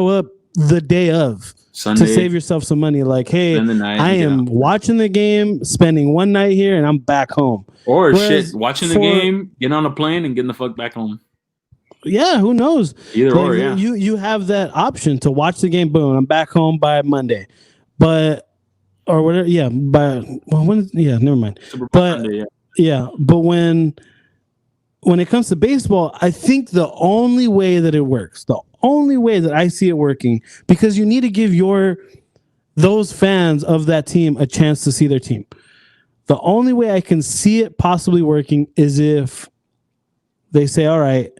up the day of Sunday, to save yourself some money. Like, hey, I am watching the game, spending one night here, and I'm back home. Or watching the game, getting on a plane and getting the fuck back home. Yeah, who knows? Either or, yeah. You have that option to watch the game. Boom, I'm back home by Monday, or whatever. Yeah, never mind. But Sunday, but when it comes to baseball, I think the only way that it works, the only way that I see it working, because you need to give those fans of that team a chance to see their team. The only way I can see it possibly working is if they say, all right,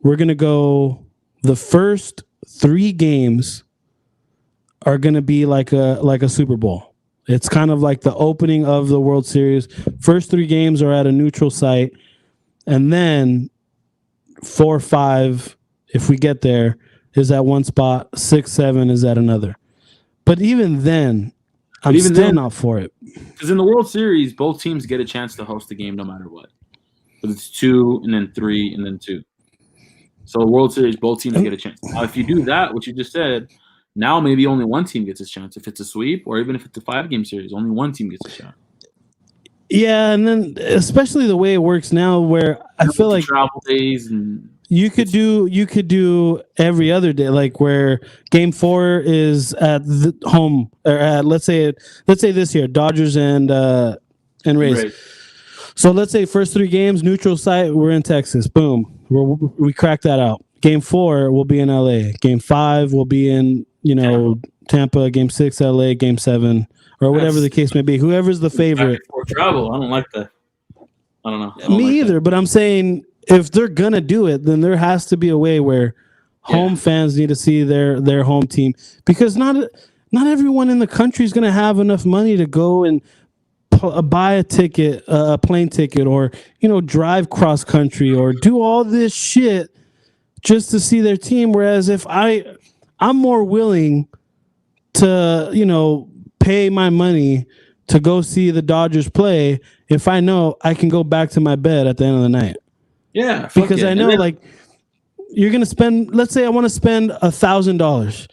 we're going to go, the first 3 games are going to be like a Super Bowl. It's kind of like the opening of the World Series. First 3 games are at a neutral site. And then 4 or 5, if we get there, is at one spot. 6, 7 is at another. But even then, I'm still not for it. Because in the World Series, both teams get a chance to host the game no matter what. But it's 2 and then 3 and then 2. So World Series, both teams get a chance. Now, if you do that, what you just said, now maybe only one team gets a chance. If it's a sweep or even if it's a 5-game series, only one team gets a shot. Yeah, and then especially the way it works now, where I feel like travel days and you could do every other day, like where Game 4 is at the home, or at let's say this year, Dodgers and Rays. Right. So let's say first 3 games, neutral site, we're in Texas. Boom, we crack that out. Game 4 will be in LA. Game 5 will be in Tampa. Game 6 LA. Game 7. Or whatever the case may be. Whoever's the favorite. For travel, I don't like that. I don't know. Me either, but I'm saying if they're gonna do it, then there has to be a way where home fans need to see their home team, because not everyone in the country is gonna have enough money to go and buy a ticket, a plane ticket, or drive cross country or do all this shit just to see their team. Whereas if I'm more willing to pay my money to go see the Dodgers play if I know I can go back to my bed at the end of the night. Yeah. Because I know, like, you're going to spend, let's say I want to spend $1,000.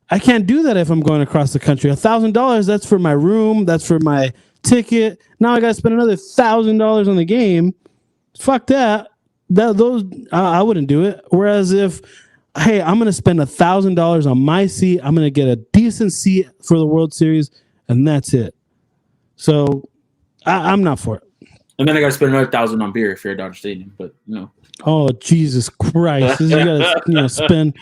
I can't do that if I'm going across the country. $1,000, that's for my room. That's for my ticket. Now I got to spend another $1,000 on the game. Fuck that. I wouldn't do it. Whereas if, hey, I'm going to spend $1,000 on my seat, I'm going to get a decent seat for the World Series, and that's it. So I'm not for it. And then I got to spend another $1,000 on beer if you're at Dodger Stadium. But Oh, Jesus Christ! You got to spend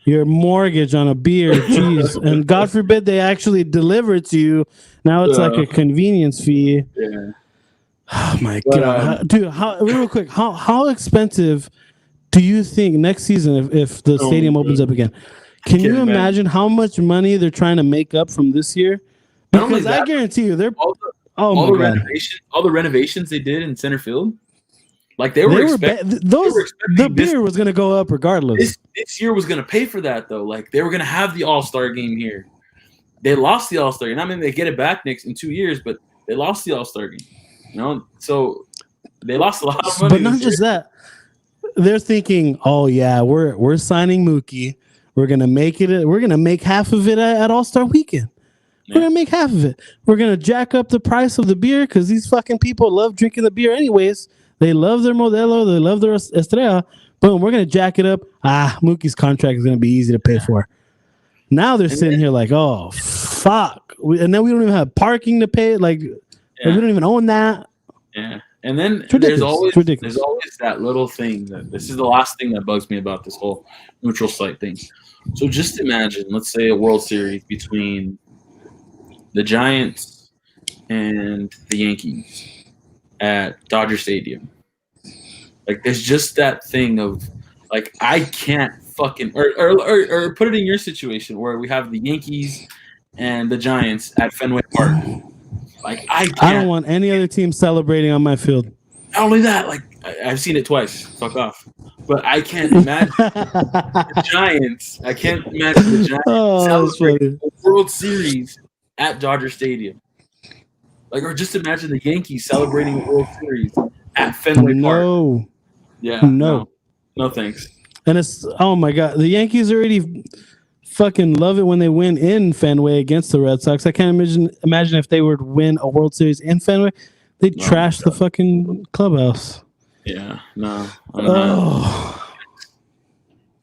your mortgage on a beer. Jeez, and God forbid they actually deliver it to you. Now it's like a convenience fee. Yeah. Oh my God, dude! Real quick, how expensive do you think next season, if the stadium opens up again? Can you imagine how much money they're trying to make up from this year? Because I guarantee you, they're all the renovations they did in center field, like the beer was going to go up regardless. This year was going to pay for that though. Like they were going to have the All-Star game here. They lost the All-Star game. I mean, they get it back in 2 years, but they lost the All-Star game. So they lost a lot of money. But not just that. They're thinking, oh yeah, we're signing Mookie. We're gonna make it. We're gonna make half of it at All-Star Weekend. Yeah. We're gonna make half of it. We're gonna jack up the price of the beer because these fucking people love drinking the beer anyways. They love their Modelo. They love their Estrella. Boom, we're gonna jack it up. Mookie's contract is gonna be easy to pay for. Now they're sitting here like, oh fuck, and then we don't even have parking to pay. Like we don't even own that. Yeah. And then there's always that little thing that this is the last thing that bugs me about this whole neutral site thing. So just imagine, let's say a World Series between the Giants and the Yankees at Dodger Stadium. Like there's just that thing of like I can't fucking or put it in your situation where we have the Yankees and the Giants at Fenway Park. Like I don't want any other team celebrating on my field. Not only that, like I've seen it twice. Fuck off. But I can't imagine the Giants. I can't imagine the Giants celebrating the World Series at Dodger Stadium. Like, or just imagine the Yankees celebrating the World Series at Fenway Park. Yeah. No, thanks. And it's, oh my God, the Yankees already fucking love it when they win in Fenway against the Red Sox. I can't imagine if they were to win a World Series in Fenway, they'd trash the fucking clubhouse. Yeah, no. Oh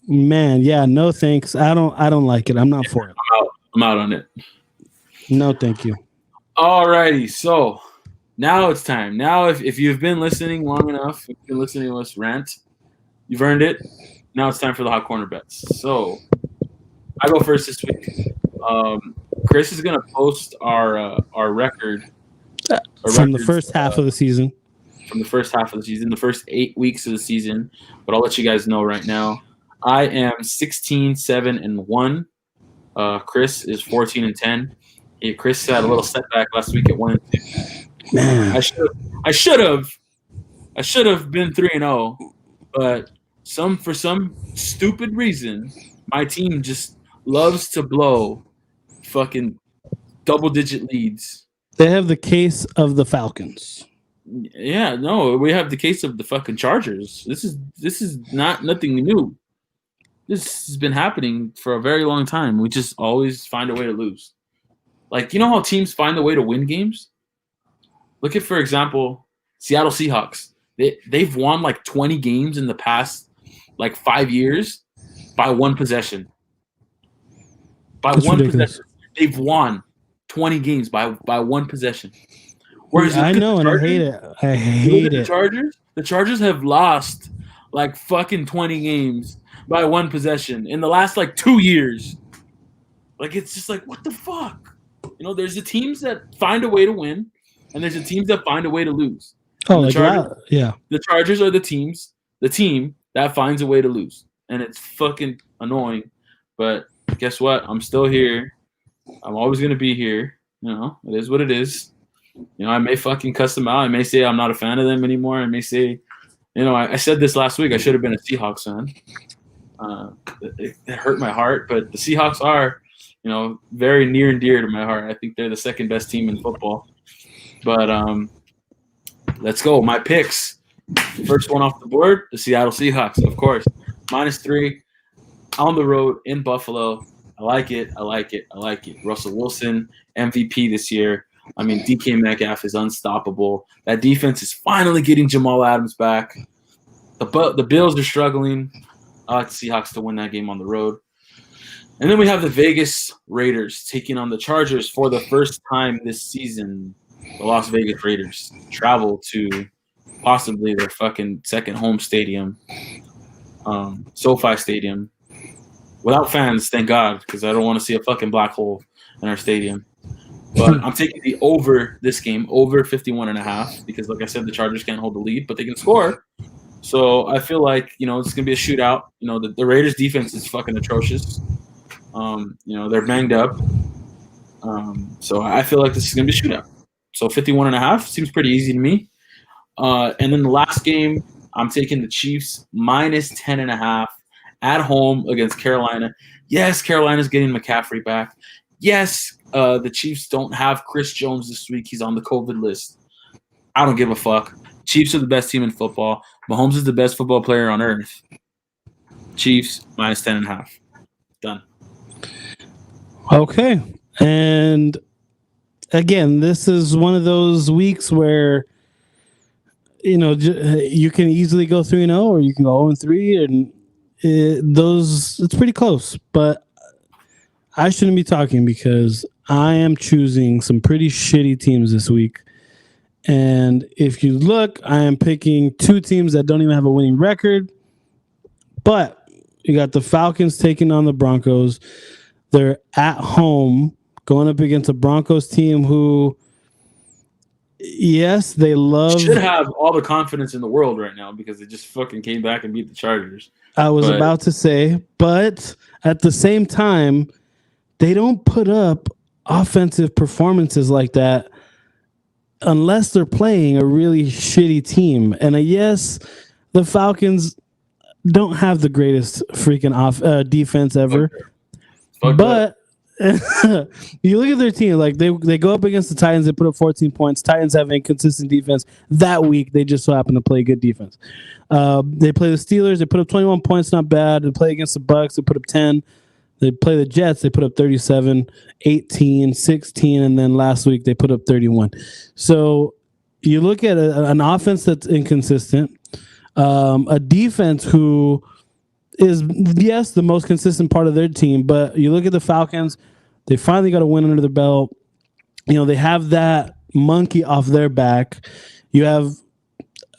man, yeah, no thanks. I don't like it. I'm not for it. I'm out on it. No, thank you. Alrighty, so now it's time. Now, if you've been listening long enough, if you've been listening to us rant, you've earned it. Now it's time for the hot corner bets. So I go first this week. Chris is gonna post our record from the first half of the season. From the first half of the season, the first 8 weeks of the season. But I'll let you guys know right now. I am 16-7-1. Chris is 14-10. Hey, Chris had a little setback last week at 1-2. Man, I should have been 3-0, but for some stupid reason, my team just loves to blow fucking double-digit leads. They have the case of the Falcons. Yeah, no, we have the case of the fucking Chargers. This is nothing new. This has been happening for a very long time. We just always find a way to lose. Like, you know how teams find a way to win games? Look at, for example, Seattle Seahawks. They've won like 20 games in the past like 5 years by one possession. That's ridiculous. Possession. They've won 20 games by one possession. Whereas I know, and I hate it. I hate it. The Chargers have lost like fucking 20 games by one possession in the last like 2 years. Like, it's just like, what the fuck? You know, there's the teams that find a way to win, and there's the teams that find a way to lose. Oh, like that? Yeah. The Chargers are the team that finds a way to lose, and it's fucking annoying. But guess what? I'm still here. I'm always gonna be here. You know, it is what it is. You know, I may fucking cuss them out. I may say I'm not a fan of them anymore. I may say, you know, I said this last week. I should have been a Seahawks fan. It hurt my heart, but the Seahawks are, you know, very near and dear to my heart. I think they're the second best team in football. But let's go. My picks. First one off the board, the Seattle Seahawks, of course. -3 on the road in Buffalo. I like it. Russell Wilson, MVP this year. I mean, DK Metcalf is unstoppable. That defense is finally getting Jamal Adams back. The Bills are struggling. I like the Seahawks to win that game on the road. And then we have the Vegas Raiders taking on the Chargers for the first time this season. The Las Vegas Raiders travel to possibly their fucking second home stadium, SoFi Stadium. Without fans, thank God, because I don't want to see a fucking black hole in our stadium. But I'm taking the over this game, over 51.5, because like I said, the Chargers can't hold the lead, but they can score. So I feel like, you know, it's going to be a shootout. You know, the Raiders defense is fucking atrocious. You know, they're banged up. So I feel like this is going to be a shootout. So 51.5 seems pretty easy to me. And then the last game, I'm taking the Chiefs -10.5 at home against Carolina. Yes, Carolina's getting McCaffrey back. Yes, the Chiefs don't have Chris Jones this week. He's on the COVID list. I don't give a fuck. Chiefs are the best team in football. Mahomes is the best football player on earth. Chiefs -10.5. Done. Okay. And again, this is one of those weeks where, you know, you can easily go 3-0 or you can go 0-3, and it's pretty close. But I shouldn't be talking because I am choosing some pretty shitty teams this week. And if you look, I am picking two teams that don't even have a winning record. But you got the Falcons taking on the Broncos. They're at home going up against a Broncos team who, yes, they love. Should have all the confidence in the world right now because they just fucking came back and beat the Chargers. I was But- about to say, but at the same time, they don't put up offensive performances like that unless they're playing a really shitty team. And yes, the Falcons don't have the greatest freaking defense ever, Fuck but you look at their team, like they go up against the Titans, they put up 14 points. Titans have inconsistent defense. That week, they just so happen to play good defense. They play the Steelers, they put up 21 points, not bad. They play against the Bucks, they put up 10. They play the Jets, they put up 37, 18, 16, and then last week they put up 31. So you look at an offense that's inconsistent, a defense who is, yes, the most consistent part of their team, but you look at the Falcons, they finally got a win under their belt. You know, they have that monkey off their back. You have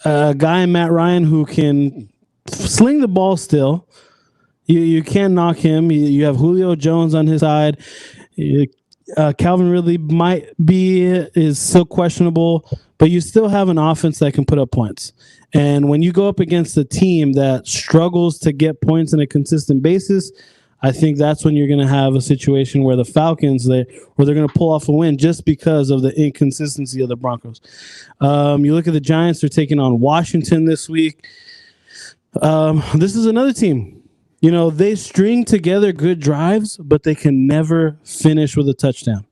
a guy in Matt Ryan who can sling the ball still. You can't knock him. You have Julio Jones on his side. Calvin Ridley is still questionable, but you still have an offense that can put up points. And when you go up against a team that struggles to get points on a consistent basis, I think that's when you're going to have a situation where the Falcons, where they're going to pull off a win just because of the inconsistency of the Broncos. You look at the Giants, they're taking on Washington this week. This is another team. You know, they string together good drives, but they can never finish with a touchdown.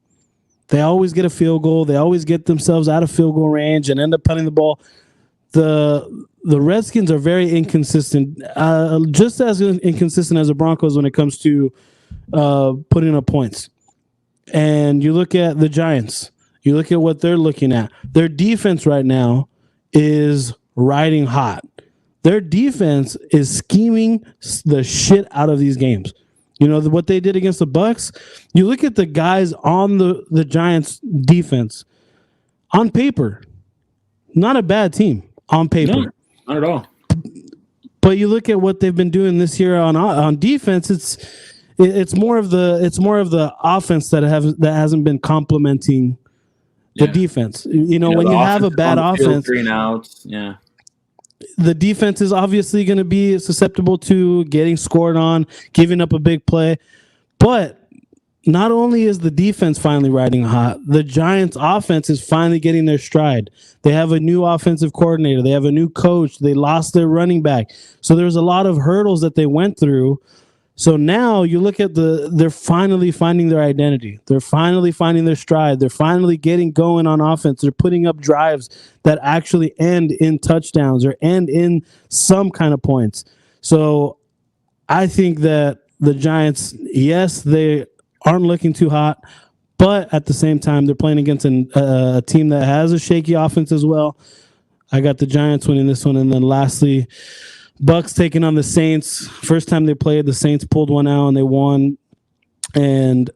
They always get a field goal. They always get themselves out of field goal range and end up punting the ball. The Redskins are very inconsistent, just as inconsistent as the Broncos when it comes to putting up points. And you look at the Giants. You look at what they're looking at. Their defense right now is riding hot. Their defense is scheming the shit out of these games. You know, what they did against the Bucks. You look at the guys on the Giants defense. On paper, not a bad team on paper. No, not at all. But you look at what they've been doing this year on defense. It's more of the offense that hasn't been complementing the defense. You know, when you have a bad offense, 3 and outs, yeah. The defense is obviously going to be susceptible to getting scored on, giving up a big play. But not only is the defense finally riding hot, the Giants' offense is finally getting their stride. They have a new offensive coordinator. They have a new coach. They lost their running back. So there's a lot of hurdles that they went through. So now you look at they're finally finding their identity. They're finally finding their stride. They're finally getting going on offense. They're putting up drives that actually end in touchdowns or end in some kind of points. So I think that the Giants, yes, they aren't looking too hot, but at the same time, they're playing against a team that has a shaky offense as well. I got the Giants winning this one. And then lastly, Bucks taking on the Saints. First time they played, the Saints pulled one out and they won. And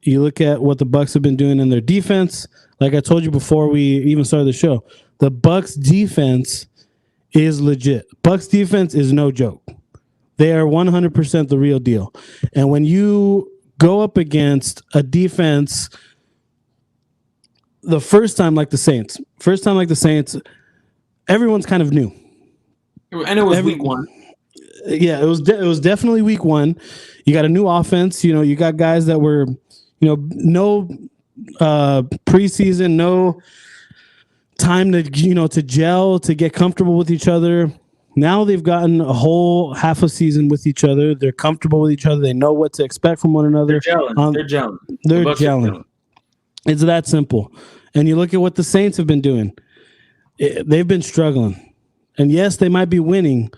you look at what the Bucks have been doing in their defense. Like I told you before we even started the show, the Bucks defense is legit. Bucks defense is no joke. They are 100% the real deal. And when you go up against a defense the first time like the Saints, everyone's kind of new. And it was week 1. Yeah, it was definitely week 1. You got a new offense. You know, you got guys that were, you know, no preseason, no time to, you know, to gel, to get comfortable with each other. Now they've gotten a whole half a season with each other. They're comfortable with each other. They know what to expect from one another. They're gelling. They're gelling. It's that simple. And you look at what the Saints have been doing. They've been struggling. And yes, they might be winning.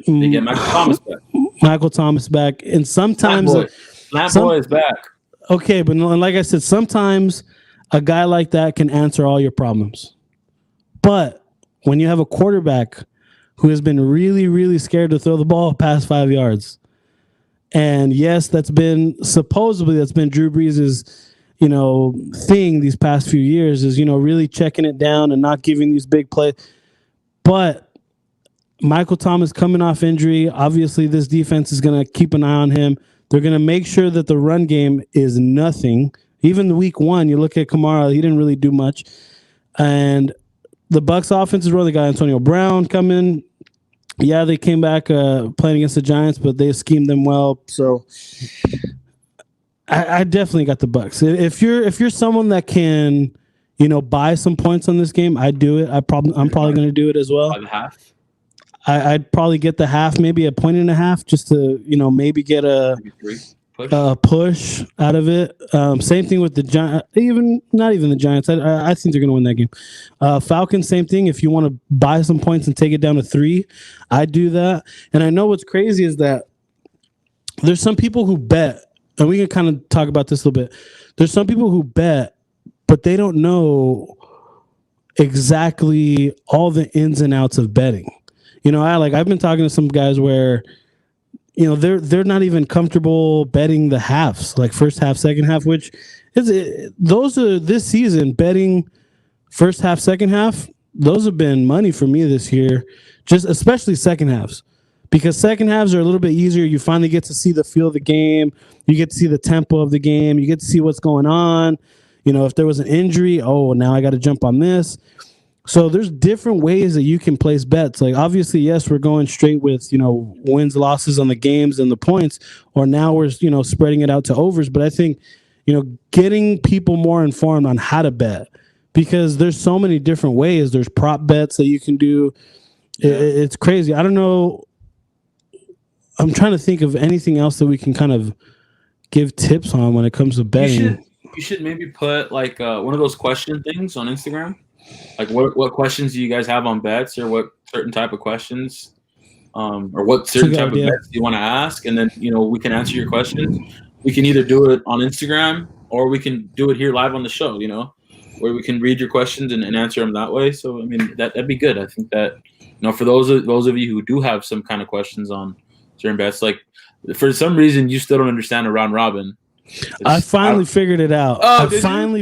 They get Michael Thomas back. And sometimes Lambo is back. Okay, but like I said, sometimes a guy like that can answer all your problems. But when you have a quarterback who has been really, really scared to throw the ball past 5 yards, and yes, that's been Drew Brees' thing these past few years is, really checking it down and not giving these big plays. But Michael Thomas coming off injury, obviously this defense is going to keep an eye on him. They're going to make sure that the run game is nothing. Even the week 1, you look at Kamara, he didn't really do much. And the Bucs offense is really got Antonio Brown coming. Yeah, they came back playing against the Giants, but they schemed them well. So I definitely got the Bucks. If you're someone that can, buy some points on this game, I'd do it. I'm probably going to do it as well. By the half. I'd probably get the half, maybe a point and a half, just to maybe get Maybe 3 push. push out of it. Same thing with the Giants. Not even the Giants. I think they're going to win that game. Falcons, same thing. If you want to buy some points and take it down to 3, I'd do that. And I know what's crazy is that there's some people who bet, and we can kind of talk about this a little bit. There's some people who bet, but they don't know exactly all the ins and outs of betting. I've been talking to some guys where they're not even comfortable betting the halves, like first half, second half, which those are this season betting first half, second half. Those have been money for me this year, just especially second halves, because second halves are a little bit easier. You finally get to see the feel of the game. You get to see the tempo of the game. You get to see what's going on. If there was an injury, now I got to jump on this. So there's different ways that you can place bets. Like, obviously, yes, we're going straight with, wins, losses on the games and the points, or now we're, spreading it out to overs. But I think, getting people more informed on how to bet, because there's so many different ways. There's prop bets that you can do. Yeah. It's crazy. I don't know. I'm trying to think of anything else that we can kind of give tips on when it comes to betting. You should maybe put like one of those question things on Instagram. Like what questions do you guys have on bets, or what certain type of questions, or what certain type of bets do you want to ask? And then, we can answer your questions. We can either do it on Instagram, or we can do it here live on the show, where we can read your questions and answer them that way. So, I mean, that'd be good. I think that, for those of you who do have some kind of questions on certain bets, like for some reason you still don't understand a round robin. I finally figured it out. I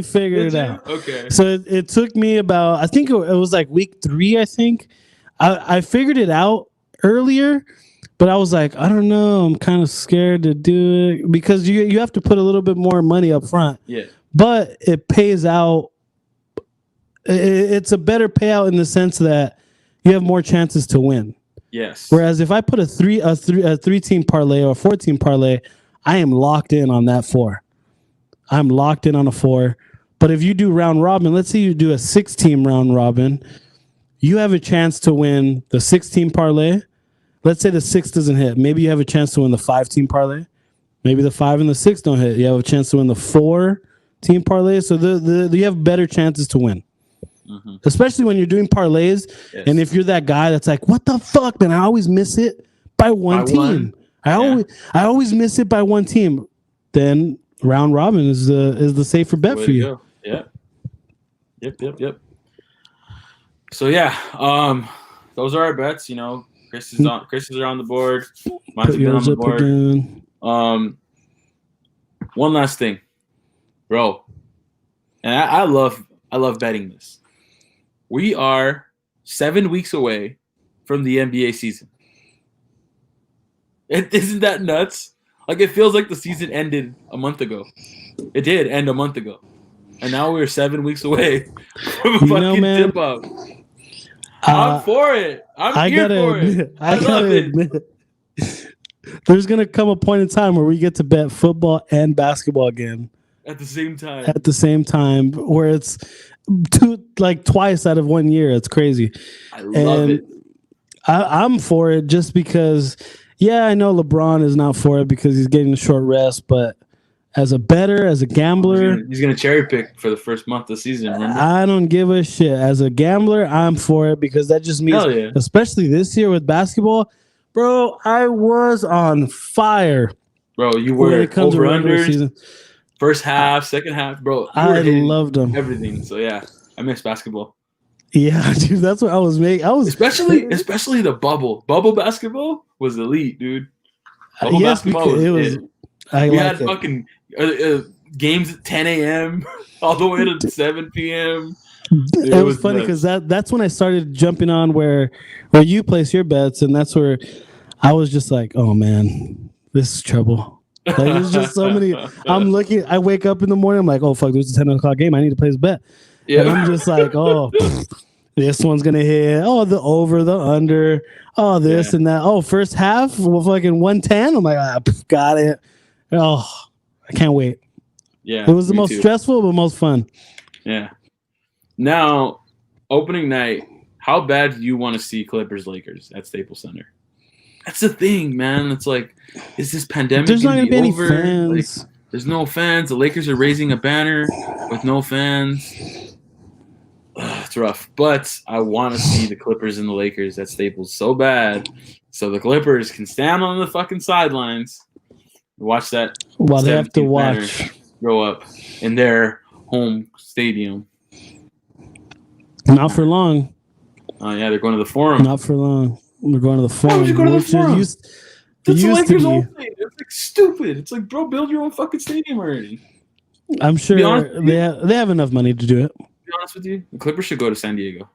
figured it out. Okay. So it took me about, I think it was like week 3, I think. I figured it out earlier, but I was like, I don't know. I'm kind of scared to do it because you have to put a little bit more money up front. Yeah. But it pays out. It's a better payout in the sense that you have more chances to win. Yes. Whereas if I put a 3-team parlay or a 4-team parlay, I am locked in on that 4. I'm locked in on a 4. But if you do round robin, let's say you do a 6-team round robin, you have a chance to win the 6-team parlay. Let's say the 6 doesn't hit. Maybe you have a chance to win the 5-team parlay. Maybe the 5 and the 6 don't hit. You have a chance to win the 4-team parlay. So you have better chances to win. Mm-hmm. Especially when you're doing parlays. Yes. And if you're that guy that's like, what the fuck, man? I always miss it by one team. I always miss it by one team. Then round robin is the safer bet for you. Go. Yeah. Yep. So yeah, those are our bets. Chris is on the board. Mine's been on the board. Again. One last thing, bro. And I love betting this. We are 7 weeks away from the NBA season. Isn't that nuts? Like, it feels like the season ended a month ago. It did end a month ago. And now we're 7 weeks away from a fucking tip up. I'm for it. I'm here for it. I love it. There's going to come a point in time where we get to bet football and basketball again. At the same time. Where it's twice out of 1 year. It's crazy. I love it. I'm for it just because... Yeah, I know LeBron is not for it because he's getting a short rest, but as a bettor, as a gambler... He's going to cherry pick for the first month of the season, remember? I don't give a shit. As a gambler, I'm for it because that just means, especially this year with basketball, bro, I was on fire. Bro, you were when it comes over under season. First half, second half, bro. I loved them. Everything. So, yeah, I miss basketball. Yeah, dude, that's what I was making. Especially the bubble. Bubble basketball was elite, dude. Bubble basketball was it. We had fucking games at 10 a.m. all the way to 7 p.m. Dude, it was funny because that's when I started jumping on where you place your bets, and that's where I was just like, oh man, this is trouble. Like, there's just so many. I'm looking. I wake up in the morning. I'm like, oh fuck, there's a 10 o'clock game. I need to place a bet. Yeah. And I'm just like, oh, This one's gonna hit. Oh, the over, the under. Oh, this and that. Oh, first half, well, fucking 110. I'm like, got it. Oh, I can't wait. Yeah, it was the most stressful, but most fun. Yeah. Now, opening night. How bad do you want to see Clippers Lakers at Staples Center? That's the thing, man. It's like, is this pandemic? There's not gonna be any over? fans. Like, there's no fans. The Lakers are raising a banner with no fans. It's rough, but I want to see the Clippers and the Lakers at Staples so bad, so the Clippers can stand on the fucking sidelines, watch that. Well, they have to watch grow up in their home stadium. Not for long. Oh yeah, they're going to the Forum. Not for long. They're going to the Forum. Why would you go to the Forum? That's the Lakers' own thing. It's like stupid. It's like, bro, build your own fucking stadium already. I'm sure they have enough money to do it. To be honest with you, the Clippers should go to San Diego.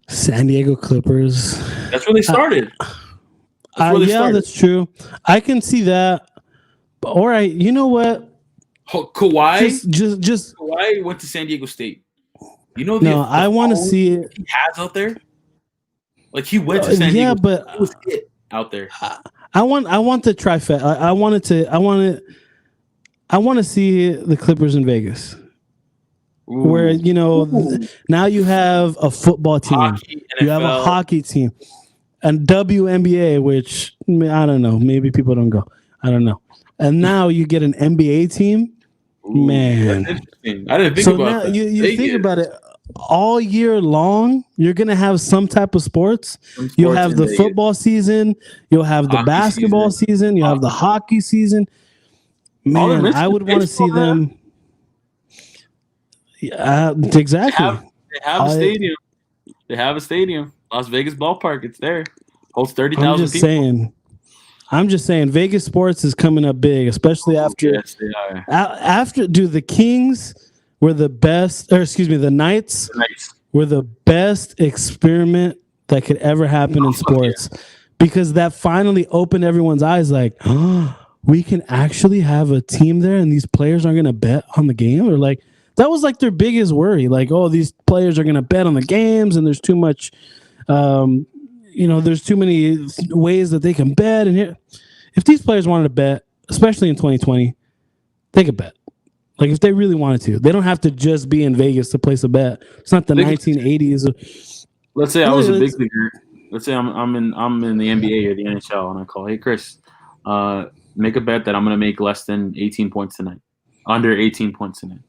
San Diego Clippers. That's where they started. That's true. I can see that. All right, you know what? Kawhi just Kawhi went to San Diego State. You know, I want to see it. He has out there. Like he went to San Diego. Yeah, but it was it out there. I want the trifecta. I want to see the Clippers in Vegas. Ooh. Where now you have a football team, hockey, you have a hockey team, and WNBA, which I don't know, maybe people don't go. I don't know. And now you get an NBA team. Ooh, man, that's interesting. I didn't think about that. You think about it. All year long, you're gonna have some type of sports. You'll have the football season. You'll have the basketball season. You'll have the hockey season. Man, I would want to see them. Yeah, exactly. They have a stadium. They have a stadium. Las Vegas Ballpark. It's there. Holds 30,000 people. I'm just saying. Vegas sports is coming up big, especially after. Yes, they are. After, the Kings were the best, the Knights were the best experiment that could ever happen in sports, because that finally opened everyone's eyes. Like, we can actually have a team there, and these players aren't going to bet on the game, or like. That was like their biggest worry. Like, oh, these players are going to bet on the games, and there's too much, there's too many ways that they can bet. And if these players wanted to bet, especially in 2020, they could bet. Like, if they really wanted to, they don't have to just be in Vegas to place a bet. It's not the 1980s. Let's say I was a big leaguer. Let's say I'm in the NBA or the NHL, and I call, hey Chris, make a bet that I'm going to make less than 18 points tonight, under 18 points tonight.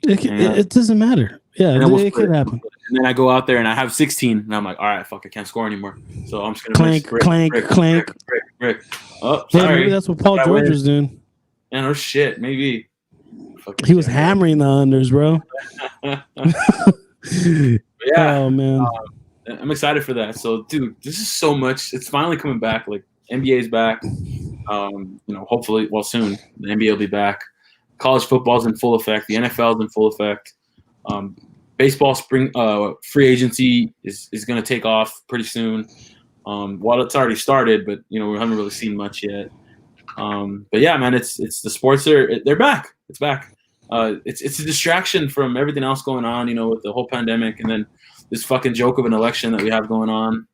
It doesn't matter. Yeah, it could happen. And then I go out there and I have 16, and I'm like, all right, fuck, I can't score anymore. So I'm just gonna clank. Oh, sorry. Yeah, maybe that's what Paul George was doing. Yeah, no shit, maybe. He was hammering the unders, bro. Yeah. Oh man, I'm excited for that. So, dude, this is so much. It's finally coming back. Like NBA's back. Hopefully, soon the NBA will be back. College football's in full effect. The NFL's in full effect. Baseball spring free agency is going to take off pretty soon. It's already started, but we haven't really seen much yet. But yeah, man, it's the sports they're back. It's back. It's a distraction from everything else going on. With the whole pandemic, and then this fucking joke of an election that we have going on.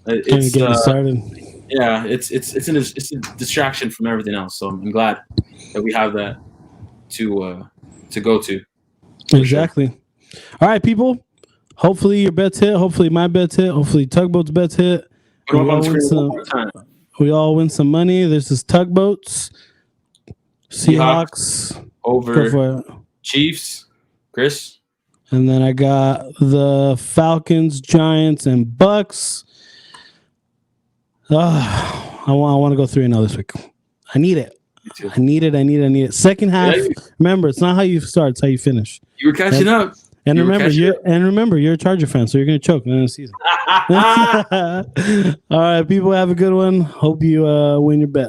It's getting started. Yeah, it's a distraction from everything else. So I'm glad that we have that to go to. Exactly. Sure. All right, people. Hopefully your bets hit. Hopefully my bets hit. Hopefully Tugboat's bets hit. We all win some money. There's this Tugboats. Seahawks over Chiefs. Chris. And then I got the Falcons, Giants, and Bucks. I want to go 3-0 this week. I need it. I need it. Second half. Remember, it's not how you start; it's how you finish. You were catching up. And remember, you're a Charger fan, so you're going to choke in the season. All right, people, have a good one. Hope you win your bet.